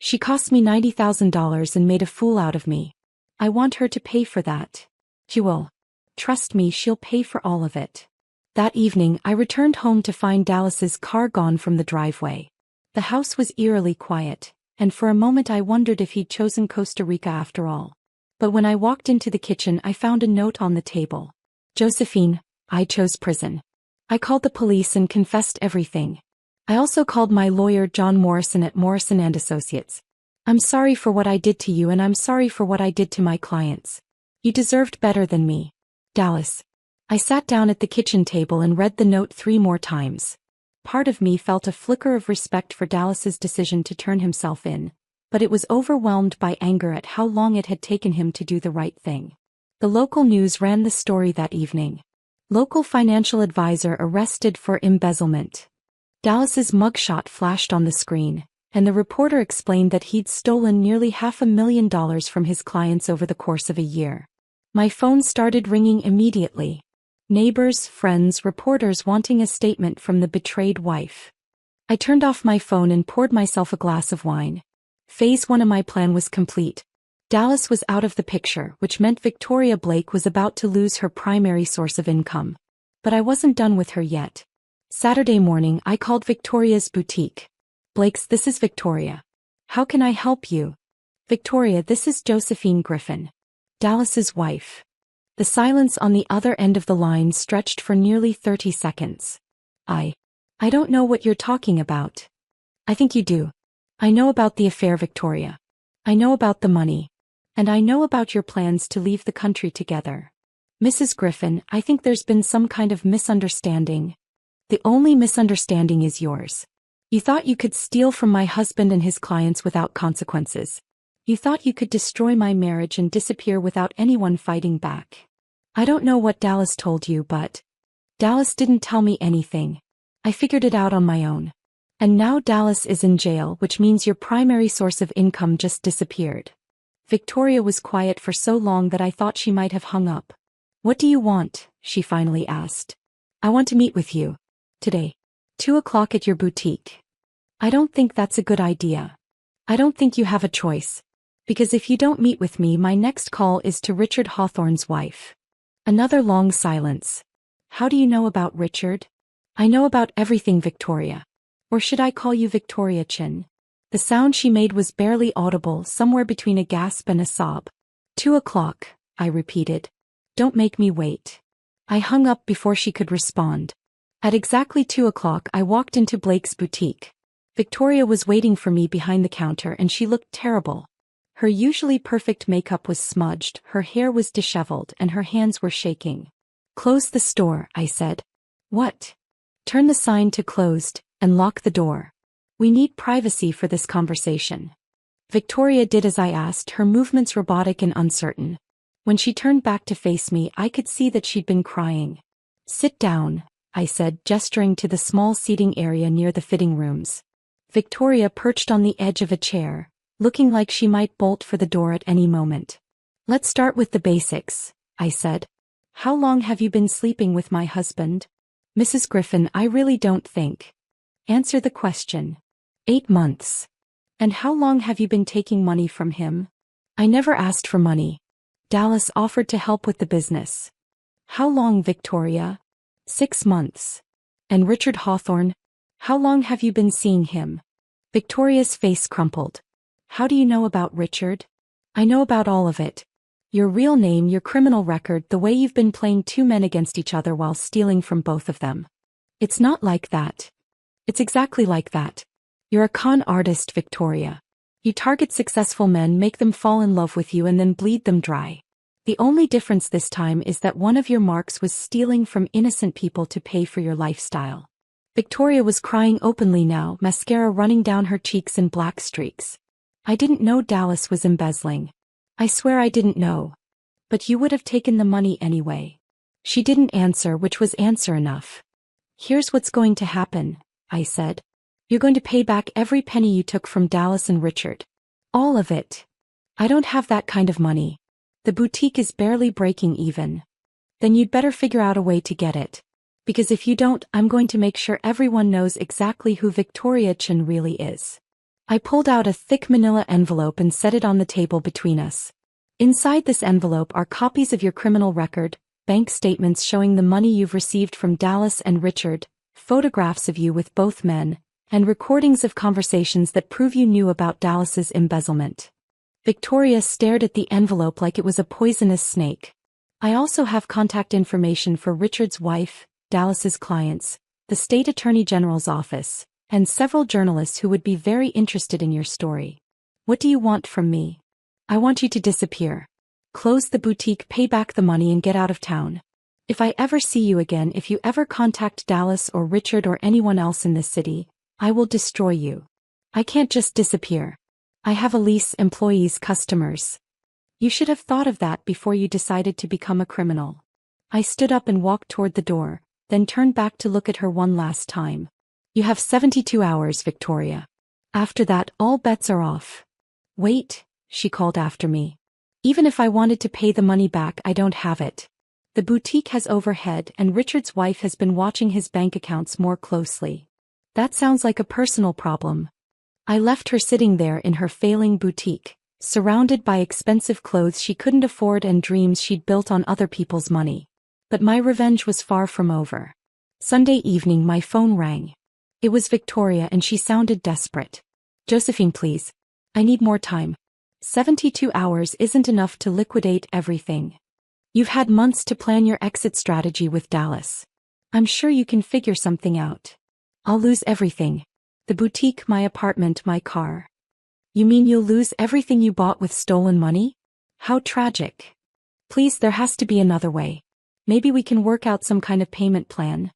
She cost me $90,000 and made a fool out of me. I want her to pay for that. She will. Trust me, she'll pay for all of it. That evening, I returned home to find Dallas's car gone from the driveway. The house was eerily quiet, and for a moment I wondered if he'd chosen Costa Rica after all. But when I walked into the kitchen, I found a note on the table. Josephine, I chose prison. I called the police and confessed everything. I also called my lawyer John Morrison at Morrison & Associates. I'm sorry for what I did to you, and I'm sorry for what I did to my clients. You deserved better than me. Dallas. I sat down at the kitchen table and read the note 3 more times. Part of me felt a flicker of respect for Dallas's decision to turn himself in, but it was overwhelmed by anger at how long it had taken him to do the right thing. The local news ran the story that evening. Local financial advisor arrested for embezzlement. Dallas's mugshot flashed on the screen, and the reporter explained that he'd stolen nearly $500,000 from his clients over the course of a year. My phone started ringing immediately. Neighbors, friends, reporters wanting a statement from the betrayed wife. I turned off my phone and poured myself a glass of wine. Phase 1 of my plan was complete. Dallas was out of the picture, which meant Victoria Blake was about to lose her primary source of income. But I wasn't done with her yet. Saturday morning, I called Victoria's boutique. Blake's, this is Victoria. How can I help you? Victoria, this is Josephine Griffin. Dallas's wife. The silence on the other end of the line stretched for nearly 30 seconds. I don't know what you're talking about. I think you do. I know about the affair, Victoria. I know about the money. And I know about your plans to leave the country together. Mrs. Griffin, I think there's been some kind of misunderstanding. The only misunderstanding is yours. You thought you could steal from my husband and his clients without consequences. You thought you could destroy my marriage and disappear without anyone fighting back. I don't know what Dallas told you, but Dallas didn't tell me anything. I figured it out on my own. And now Dallas is in jail, which means your primary source of income just disappeared. Victoria was quiet for so long that I thought she might have hung up. What do you want? She finally asked. I want to meet with you. Today. 2 o'clock at your boutique. I don't think that's a good idea. I don't think you have a choice. Because if you don't meet with me, my next call is to Richard Hawthorne's wife. Another long silence. How do you know about Richard? I know about everything, Victoria. Or should I call you Victoria Chin? The sound she made was barely audible, somewhere between a gasp and a sob. 2 o'clock, I repeated. Don't make me wait. I hung up before she could respond. At exactly 2 o'clock I walked into Blake's boutique. Victoria was waiting for me behind the counter and she looked terrible. Her usually perfect makeup was smudged, her hair was disheveled, and her hands were shaking. Close the store, I said. What? Turn the sign to closed, and lock the door. We need privacy for this conversation. Victoria did as I asked, her movements robotic and uncertain. When she turned back to face me, I could see that she'd been crying. Sit down, I said, gesturing to the small seating area near the fitting rooms. Victoria perched on the edge of a chair, looking like she might bolt for the door at any moment. Let's start with the basics, I said. How long have you been sleeping with my husband? Mrs. Griffin, I really don't think. Answer the question. 8 months. And how long have you been taking money from him? I never asked for money. Dallas offered to help with the business. How long, Victoria? 6 months. And Richard Hawthorne? How long have you been seeing him? Victoria's face crumpled. How do you know about Richard? I know about all of it. Your real name, your criminal record, the way you've been playing two men against each other while stealing from both of them. It's not like that. It's exactly like that. You're a con artist, Victoria. You target successful men, make them fall in love with you, and then bleed them dry. The only difference this time is that one of your marks was stealing from innocent people to pay for your lifestyle. Victoria was crying openly now, mascara running down her cheeks in black streaks. I didn't know Dallas was embezzling. I swear I didn't know. But you would have taken the money anyway. She didn't answer, which was answer enough. Here's what's going to happen, I said. You're going to pay back every penny you took from Dallas and Richard. All of it. I don't have that kind of money. The boutique is barely breaking even. Then you'd better figure out a way to get it. Because if you don't, I'm going to make sure everyone knows exactly who Victoria Chin really is. I pulled out a thick manila envelope and set it on the table between us. Inside this envelope are copies of your criminal record, bank statements showing the money you've received from Dallas and Richard, photographs of you with both men, and recordings of conversations that prove you knew about Dallas's embezzlement. Victoria stared at the envelope like it was a poisonous snake. I also have contact information for Richard's wife, Dallas's clients, the state attorney general's office, and several journalists who would be very interested in your story. What do you want from me? I want you to disappear. Close the boutique, pay back the money, and get out of town. If I ever see you again, if you ever contact Dallas or Richard or anyone else in this city, I will destroy you. I can't just disappear. I have a lease, employees, customers. You should have thought of that before you decided to become a criminal. I stood up and walked toward the door, then turned back to look at her one last time. You have 72 hours, Victoria. After that, all bets are off. Wait, she called after me. Even if I wanted to pay the money back, I don't have it. The boutique has overhead, and Richard's wife has been watching his bank accounts more closely. That sounds like a personal problem. I left her sitting there in her failing boutique, surrounded by expensive clothes she couldn't afford and dreams she'd built on other people's money. But my revenge was far from over. Sunday evening, my phone rang. It was Victoria, and she sounded desperate. Josephine, please. I need more time. 72 hours isn't enough to liquidate everything. You've had months to plan your exit strategy with Dallas. I'm sure you can figure something out. I'll lose everything. The boutique, my apartment, my car. You mean you'll lose everything you bought with stolen money? How tragic. Please, there has to be another way. Maybe we can work out some kind of payment plan.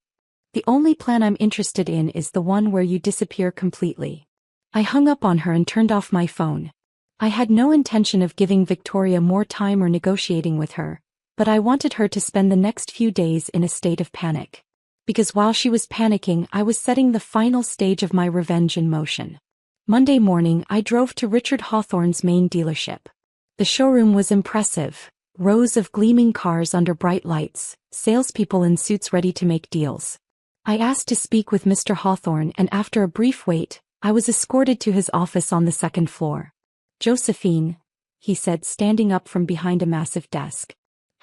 The only plan I'm interested in is the one where you disappear completely. I hung up on her and turned off my phone. I had no intention of giving Victoria more time or negotiating with her, but I wanted her to spend the next few days in a state of panic. Because while she was panicking, I was setting the final stage of my revenge in motion. Monday morning, I drove to Richard Hawthorne's main dealership. The showroom was impressive. Rows of gleaming cars under bright lights, salespeople in suits ready to make deals. I asked to speak with Mr. Hawthorne, and after a brief wait, I was escorted to his office on the second floor. Josephine, he said, standing up from behind a massive desk.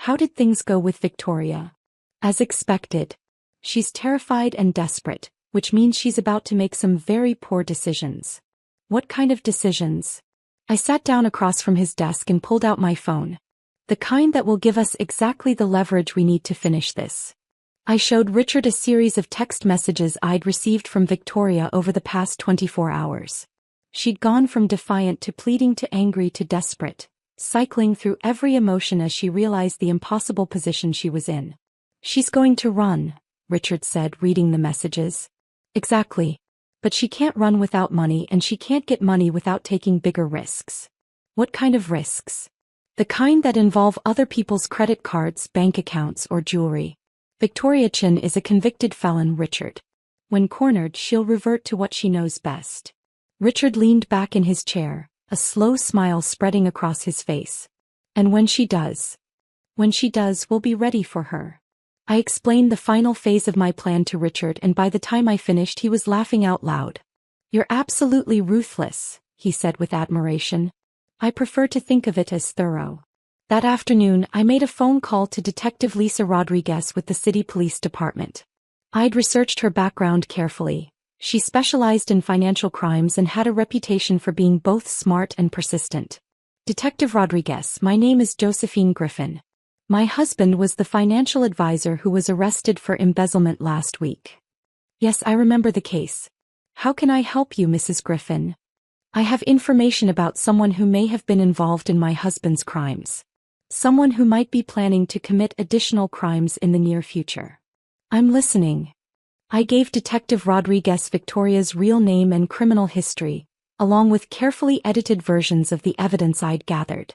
How did things go with Victoria? As expected. She's terrified and desperate, which means she's about to make some very poor decisions. What kind of decisions? I sat down across from his desk and pulled out my phone. The kind that will give us exactly the leverage we need to finish this. I showed Richard a series of text messages I'd received from Victoria over the past 24 hours. She'd gone from defiant to pleading to angry to desperate, cycling through every emotion as she realized the impossible position she was in. She's going to run, Richard said, reading the messages. Exactly. But she can't run without money, and she can't get money without taking bigger risks. What kind of risks? The kind that involve other people's credit cards, bank accounts, or jewelry. Victoria Chin is a convicted felon, Richard. When cornered, she'll revert to what she knows best. Richard leaned back in his chair, a slow smile spreading across his face. And when she does, we'll be ready for her. I explained the final phase of my plan to Richard, and by the time I finished he was laughing out loud. You're absolutely ruthless, he said with admiration. I prefer to think of it as thorough. That afternoon I made a phone call to Detective Lisa Rodriguez with the City Police Department. I'd researched her background carefully. She specialized in financial crimes and had a reputation for being both smart and persistent. Detective Rodriguez, my name is Josephine Griffin. My husband was the financial advisor who was arrested for embezzlement last week. Yes, I remember the case. How can I help you, Mrs. Griffin? I have information about someone who may have been involved in my husband's crimes. Someone who might be planning to commit additional crimes in the near future. I'm listening. I gave Detective Rodriguez Victoria's real name and criminal history, along with carefully edited versions of the evidence I'd gathered.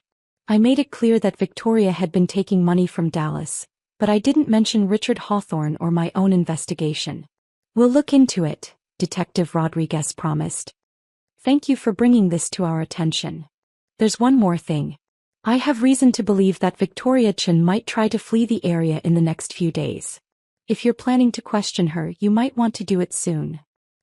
I made it clear that Victoria had been taking money from Dallas, but I didn't mention Richard Hawthorne or my own investigation. We'll look into it, Detective Rodriguez promised. Thank you for bringing this to our attention. There's one more thing. I have reason to believe that Victoria Chin might try to flee the area in the next few days. If you're planning to question her, you might want to do it soon.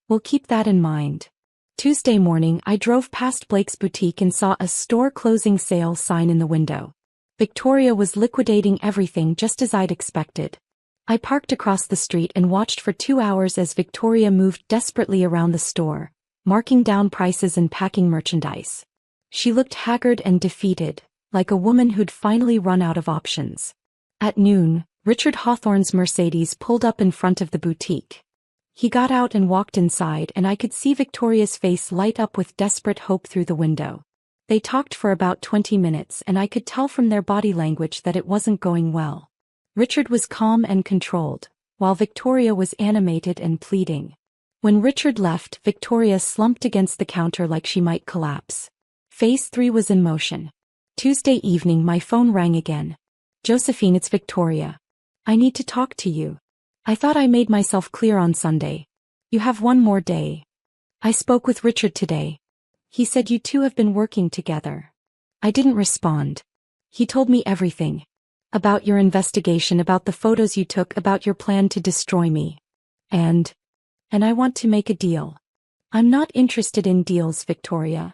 We'll keep that in mind. Tuesday morning I drove past Blake's boutique and saw a store closing sale sign in the window. Victoria was liquidating everything just as I'd expected. I parked across the street and watched for 2 hours as Victoria moved desperately around the store, marking down prices and packing merchandise. She looked haggard and defeated, like a woman who'd finally run out of options. At noon, Richard Hawthorne's Mercedes pulled up in front of the boutique. He got out and walked inside, and I could see Victoria's face light up with desperate hope through the window. They talked for about 20 minutes, and I could tell from their body language that it wasn't going well. Richard was calm and controlled, while Victoria was animated and pleading. When Richard left, Victoria slumped against the counter like she might collapse. Phase 3 was in motion. Tuesday evening my phone rang again. Josephine, it's Victoria. I need to talk to you. I thought I made myself clear on Sunday. You have one more day. I spoke with Richard today. He said you two have been working together. I didn't respond. He told me everything. About your investigation, about the photos you took, about your plan to destroy me. And I want to make a deal. I'm not interested in deals, Victoria.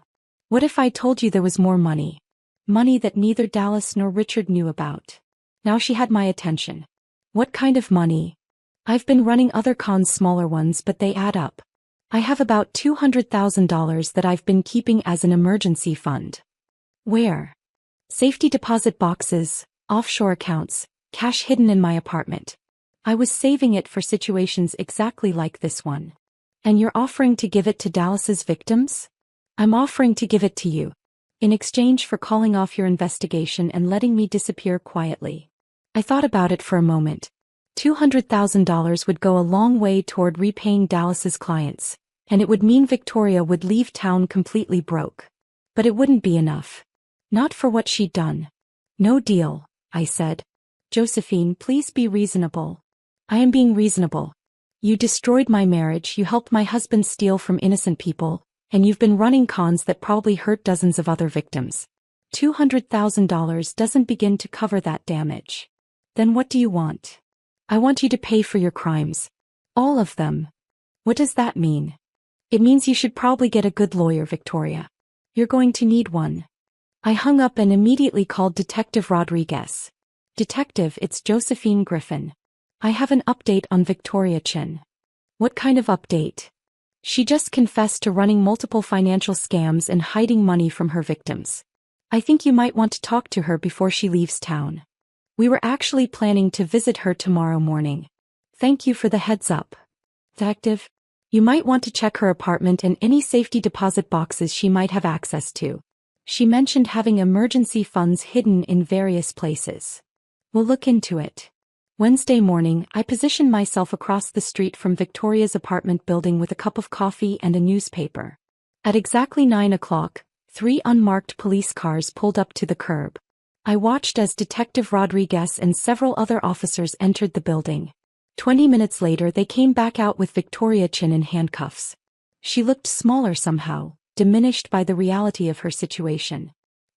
What if I told you there was more money? Money that neither Dallas nor Richard knew about. Now she had my attention. What kind of money? I've been running other cons, smaller ones, but they add up. I have about $200,000 that I've been keeping as an emergency fund. Where? Safety deposit boxes, offshore accounts, cash hidden in my apartment. I was saving it for situations exactly like this one. And you're offering to give it to Dallas's victims? I'm offering to give it to you. In exchange for calling off your investigation and letting me disappear quietly. I thought about it for a moment. $200,000 would go a long way toward repaying Dallas's clients, and it would mean Victoria would leave town completely broke. But it wouldn't be enough. Not for what she'd done. No deal, I said. Josephine, please be reasonable. I am being reasonable. You destroyed my marriage, you helped my husband steal from innocent people, and you've been running cons that probably hurt dozens of other victims. $200,000 doesn't begin to cover that damage. Then what do you want? I want you to pay for your crimes. All of them. What does that mean? It means you should probably get a good lawyer, Victoria. You're going to need one. I hung up and immediately called Detective Rodriguez. Detective, it's Josephine Griffin. I have an update on Victoria Chin. What kind of update? She just confessed to running multiple financial scams and hiding money from her victims. I think you might want to talk to her before she leaves town. We were actually planning to visit her tomorrow morning. Thank you for the heads up. Detective, you might want to check her apartment and any safety deposit boxes she might have access to. She mentioned having emergency funds hidden in various places. We'll look into it. Wednesday morning, I positioned myself across the street from Victoria's apartment building with a cup of coffee and a newspaper. At exactly 9 o'clock, 3 unmarked police cars pulled up to the curb. I watched as Detective Rodriguez and several other officers entered the building. 20 minutes later, they came back out with Victoria Chin in handcuffs. She looked smaller somehow, diminished by the reality of her situation.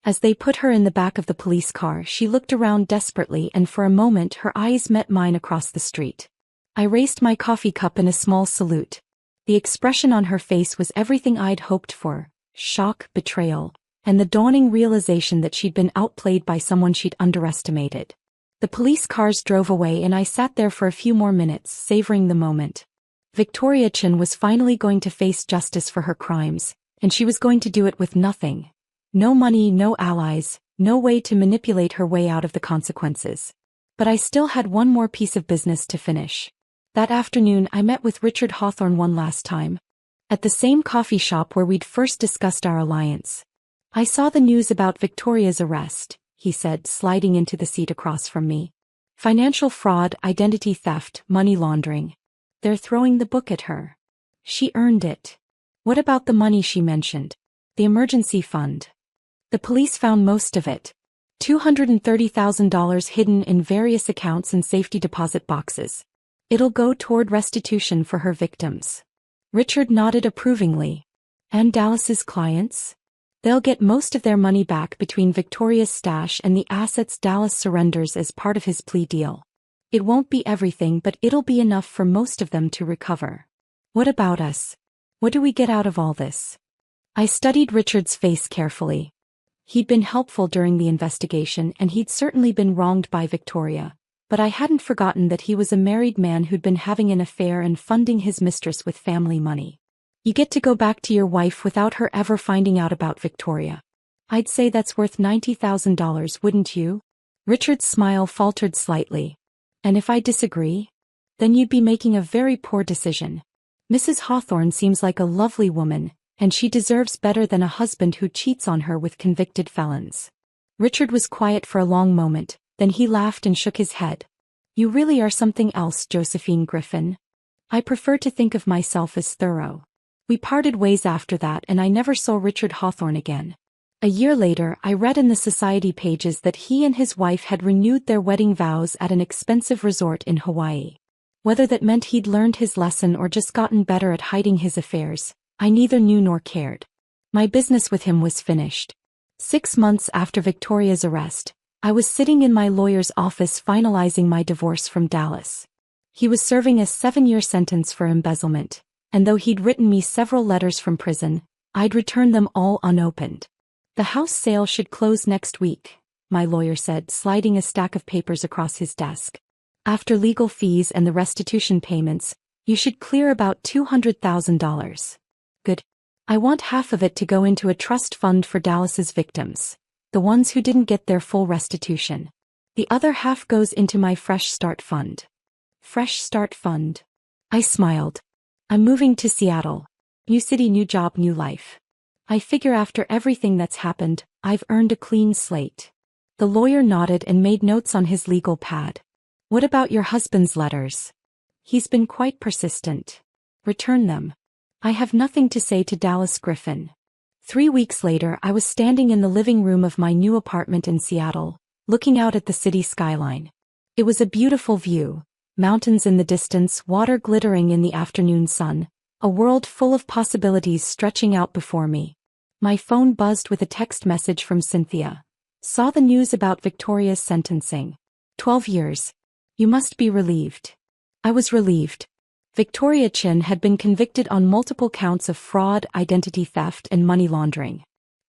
As they put her in the back of the police car, she looked around desperately, and for a moment her eyes met mine across the street. I raised my coffee cup in a small salute. The expression on her face was everything I'd hoped for: shock, betrayal, and the dawning realization that she'd been outplayed by someone she'd underestimated. The police cars drove away and I sat there for a few more minutes, savoring the moment. Victoria Chin was finally going to face justice for her crimes, and she was going to do it with nothing. No money, no allies, no way to manipulate her way out of the consequences. But I still had one more piece of business to finish. That afternoon I met with Richard Hawthorne one last time. At the same coffee shop where we'd first discussed our alliance. I saw the news about Victoria's arrest, he said, sliding into the seat across from me. Financial fraud, identity theft, money laundering. They're throwing the book at her. She earned it. What about the money she mentioned? The emergency fund. The police found most of it. $230,000 hidden in various accounts and safety deposit boxes. It'll go toward restitution for her victims. Richard nodded approvingly. And Dallas's clients? They'll get most of their money back between Victoria's stash and the assets Dallas surrenders as part of his plea deal. It won't be everything, but it'll be enough for most of them to recover. What about us? What do we get out of all this? I studied Richard's face carefully. He'd been helpful during the investigation and he'd certainly been wronged by Victoria, but I hadn't forgotten that he was a married man who'd been having an affair and funding his mistress with family money. You get to go back to your wife without her ever finding out about Victoria. I'd say that's worth $90,000, wouldn't you? Richard's smile faltered slightly. And if I disagree? Then you'd be making a very poor decision. Mrs. Hawthorne seems like a lovely woman, and she deserves better than a husband who cheats on her with convicted felons. Richard was quiet for a long moment, then he laughed and shook his head. You really are something else, Josephine Griffin. I prefer to think of myself as thorough. We parted ways after that and I never saw Richard Hawthorne again. A year later, I read in the society pages that he and his wife had renewed their wedding vows at an expensive resort in Hawaii. Whether that meant he'd learned his lesson or just gotten better at hiding his affairs, I neither knew nor cared. My business with him was finished. 6 months after Victoria's arrest, I was sitting in my lawyer's office finalizing my divorce from Dallas. He was serving a 7-year sentence for embezzlement, and though he'd written me several letters from prison, I'd returned them all unopened. The house sale should close next week, my lawyer said, sliding a stack of papers across his desk. After legal fees and the restitution payments, you should clear about $200,000. Good. I want half of it to go into a trust fund for Dallas's victims, the ones who didn't get their full restitution. The other half goes into my Fresh Start Fund. Fresh Start Fund. I smiled. I'm moving to Seattle. New city, new job, new life. I figure after everything that's happened, I've earned a clean slate. The lawyer nodded and made notes on his legal pad. What about your husband's letters? He's been quite persistent. Return them. I have nothing to say to Dallas Griffin. 3 weeks later, I was standing in the living room of my new apartment in Seattle, looking out at the city skyline. It was a beautiful view, mountains in the distance, water glittering in the afternoon sun, a world full of possibilities stretching out before me. My phone buzzed with a text message from Cynthia. Saw the news about Victoria's sentencing. 12 years. You must be relieved. I was relieved. Victoria Chin had been convicted on multiple counts of fraud, identity theft, and money laundering.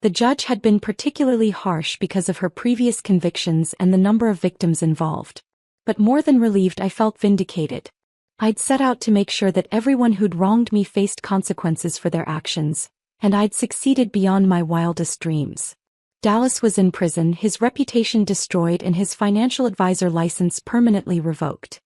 The judge had been particularly harsh because of her previous convictions and the number of victims involved. But more than relieved, I felt vindicated. I'd set out to make sure that everyone who'd wronged me faced consequences for their actions, and I'd succeeded beyond my wildest dreams. Dallas was in prison, his reputation destroyed and his financial advisor license permanently revoked.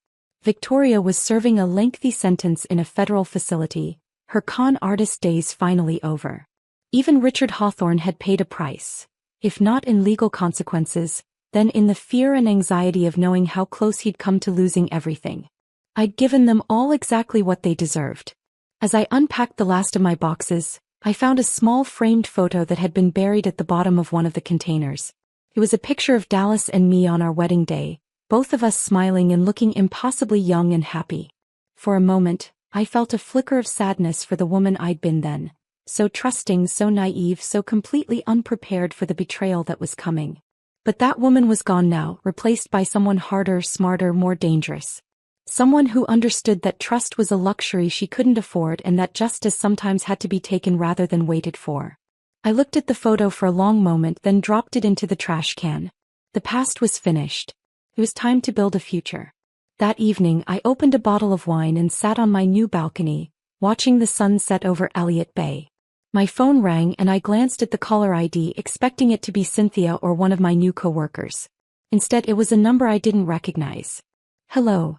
Victoria was serving a lengthy sentence in a federal facility, her con artist days finally over. Even Richard Hawthorne had paid a price, if not in legal consequences, then in the fear and anxiety of knowing how close he'd come to losing everything. I'd given them all exactly what they deserved. As I unpacked the last of my boxes, I found a small framed photo that had been buried at the bottom of one of the containers. It was a picture of Dallas and me on our wedding day, both of us smiling and looking impossibly young and happy. For a moment, I felt a flicker of sadness for the woman I'd been then, so trusting, so naive, so completely unprepared for the betrayal that was coming. But that woman was gone now, replaced by someone harder, smarter, more dangerous. Someone who understood that trust was a luxury she couldn't afford and that justice sometimes had to be taken rather than waited for. I looked at the photo for a long moment, then dropped it into the trash can. The past was finished. It was time to build a future. That evening, I opened a bottle of wine and sat on my new balcony, watching the sun set over Elliott Bay. My phone rang and I glanced at the caller ID, expecting it to be Cynthia or one of my new co-workers. Instead, it was a number I didn't recognize. Hello.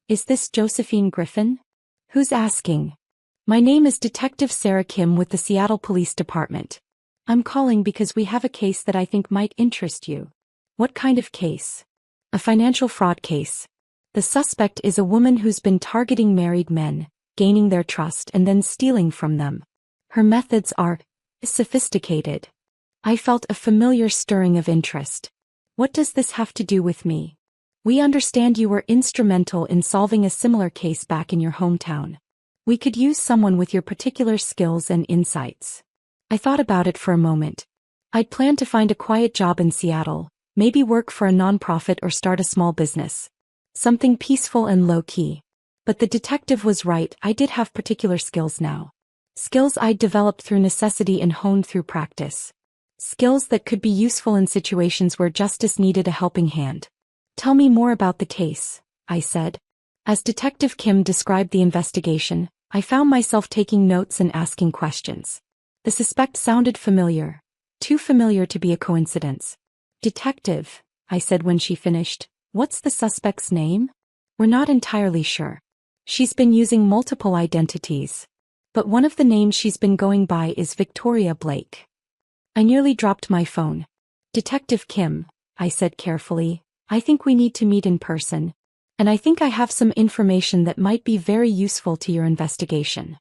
Is this Josephine Griffin? Who's asking? My name is Detective Sarah Kim with the Seattle Police Department. I'm calling because we have a case that I think might interest you. What kind of case? A financial fraud case. The suspect is a woman who's been targeting married men, gaining their trust and then stealing from them. Her methods are sophisticated. I felt a familiar stirring of interest. What does this have to do with me? We understand you were instrumental in solving a similar case back in your hometown. We could use someone with your particular skills and insights. I thought about it for a moment. I'd planned to find a quiet job in Seattle, maybe work for a nonprofit or start a small business. Something peaceful and low-key. But the detective was right, I did have particular skills now. Skills I'd developed through necessity and honed through practice. Skills that could be useful in situations where justice needed a helping hand. Tell me more about the case, I said. As Detective Kim described the investigation, I found myself taking notes and asking questions. The suspect sounded familiar. Too familiar to be a coincidence. Detective, I said when she finished, what's the suspect's name? We're not entirely sure. She's been using multiple identities. But one of the names she's been going by is Victoria Blake. I nearly dropped my phone. Detective Kim, I said carefully, I think we need to meet in person. And I think I have some information that might be very useful to your investigation.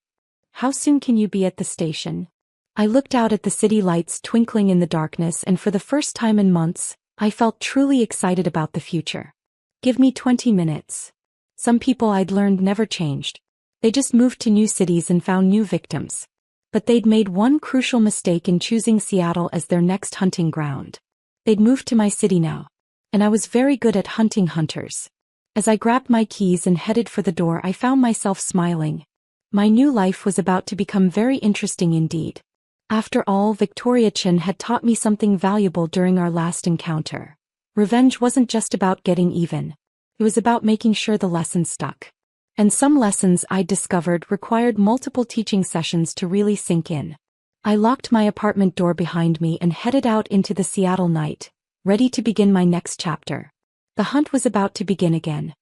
How soon can you be at the station? I looked out at the city lights twinkling in the darkness, and for the first time in months, I felt truly excited about the future. Give me 20 minutes. Some people I'd learned never changed. They just moved to new cities and found new victims. But they'd made one crucial mistake in choosing Seattle as their next hunting ground. They'd moved to my city now. And I was very good at hunting hunters. As I grabbed my keys and headed for the door, I found myself smiling. My new life was about to become very interesting indeed. After all, Victoria Chin had taught me something valuable during our last encounter. Revenge wasn't just about getting even. It was about making sure the lesson stuck. And some lessons I discovered required multiple teaching sessions to really sink in. I locked my apartment door behind me and headed out into the Seattle night, ready to begin my next chapter. The hunt was about to begin again.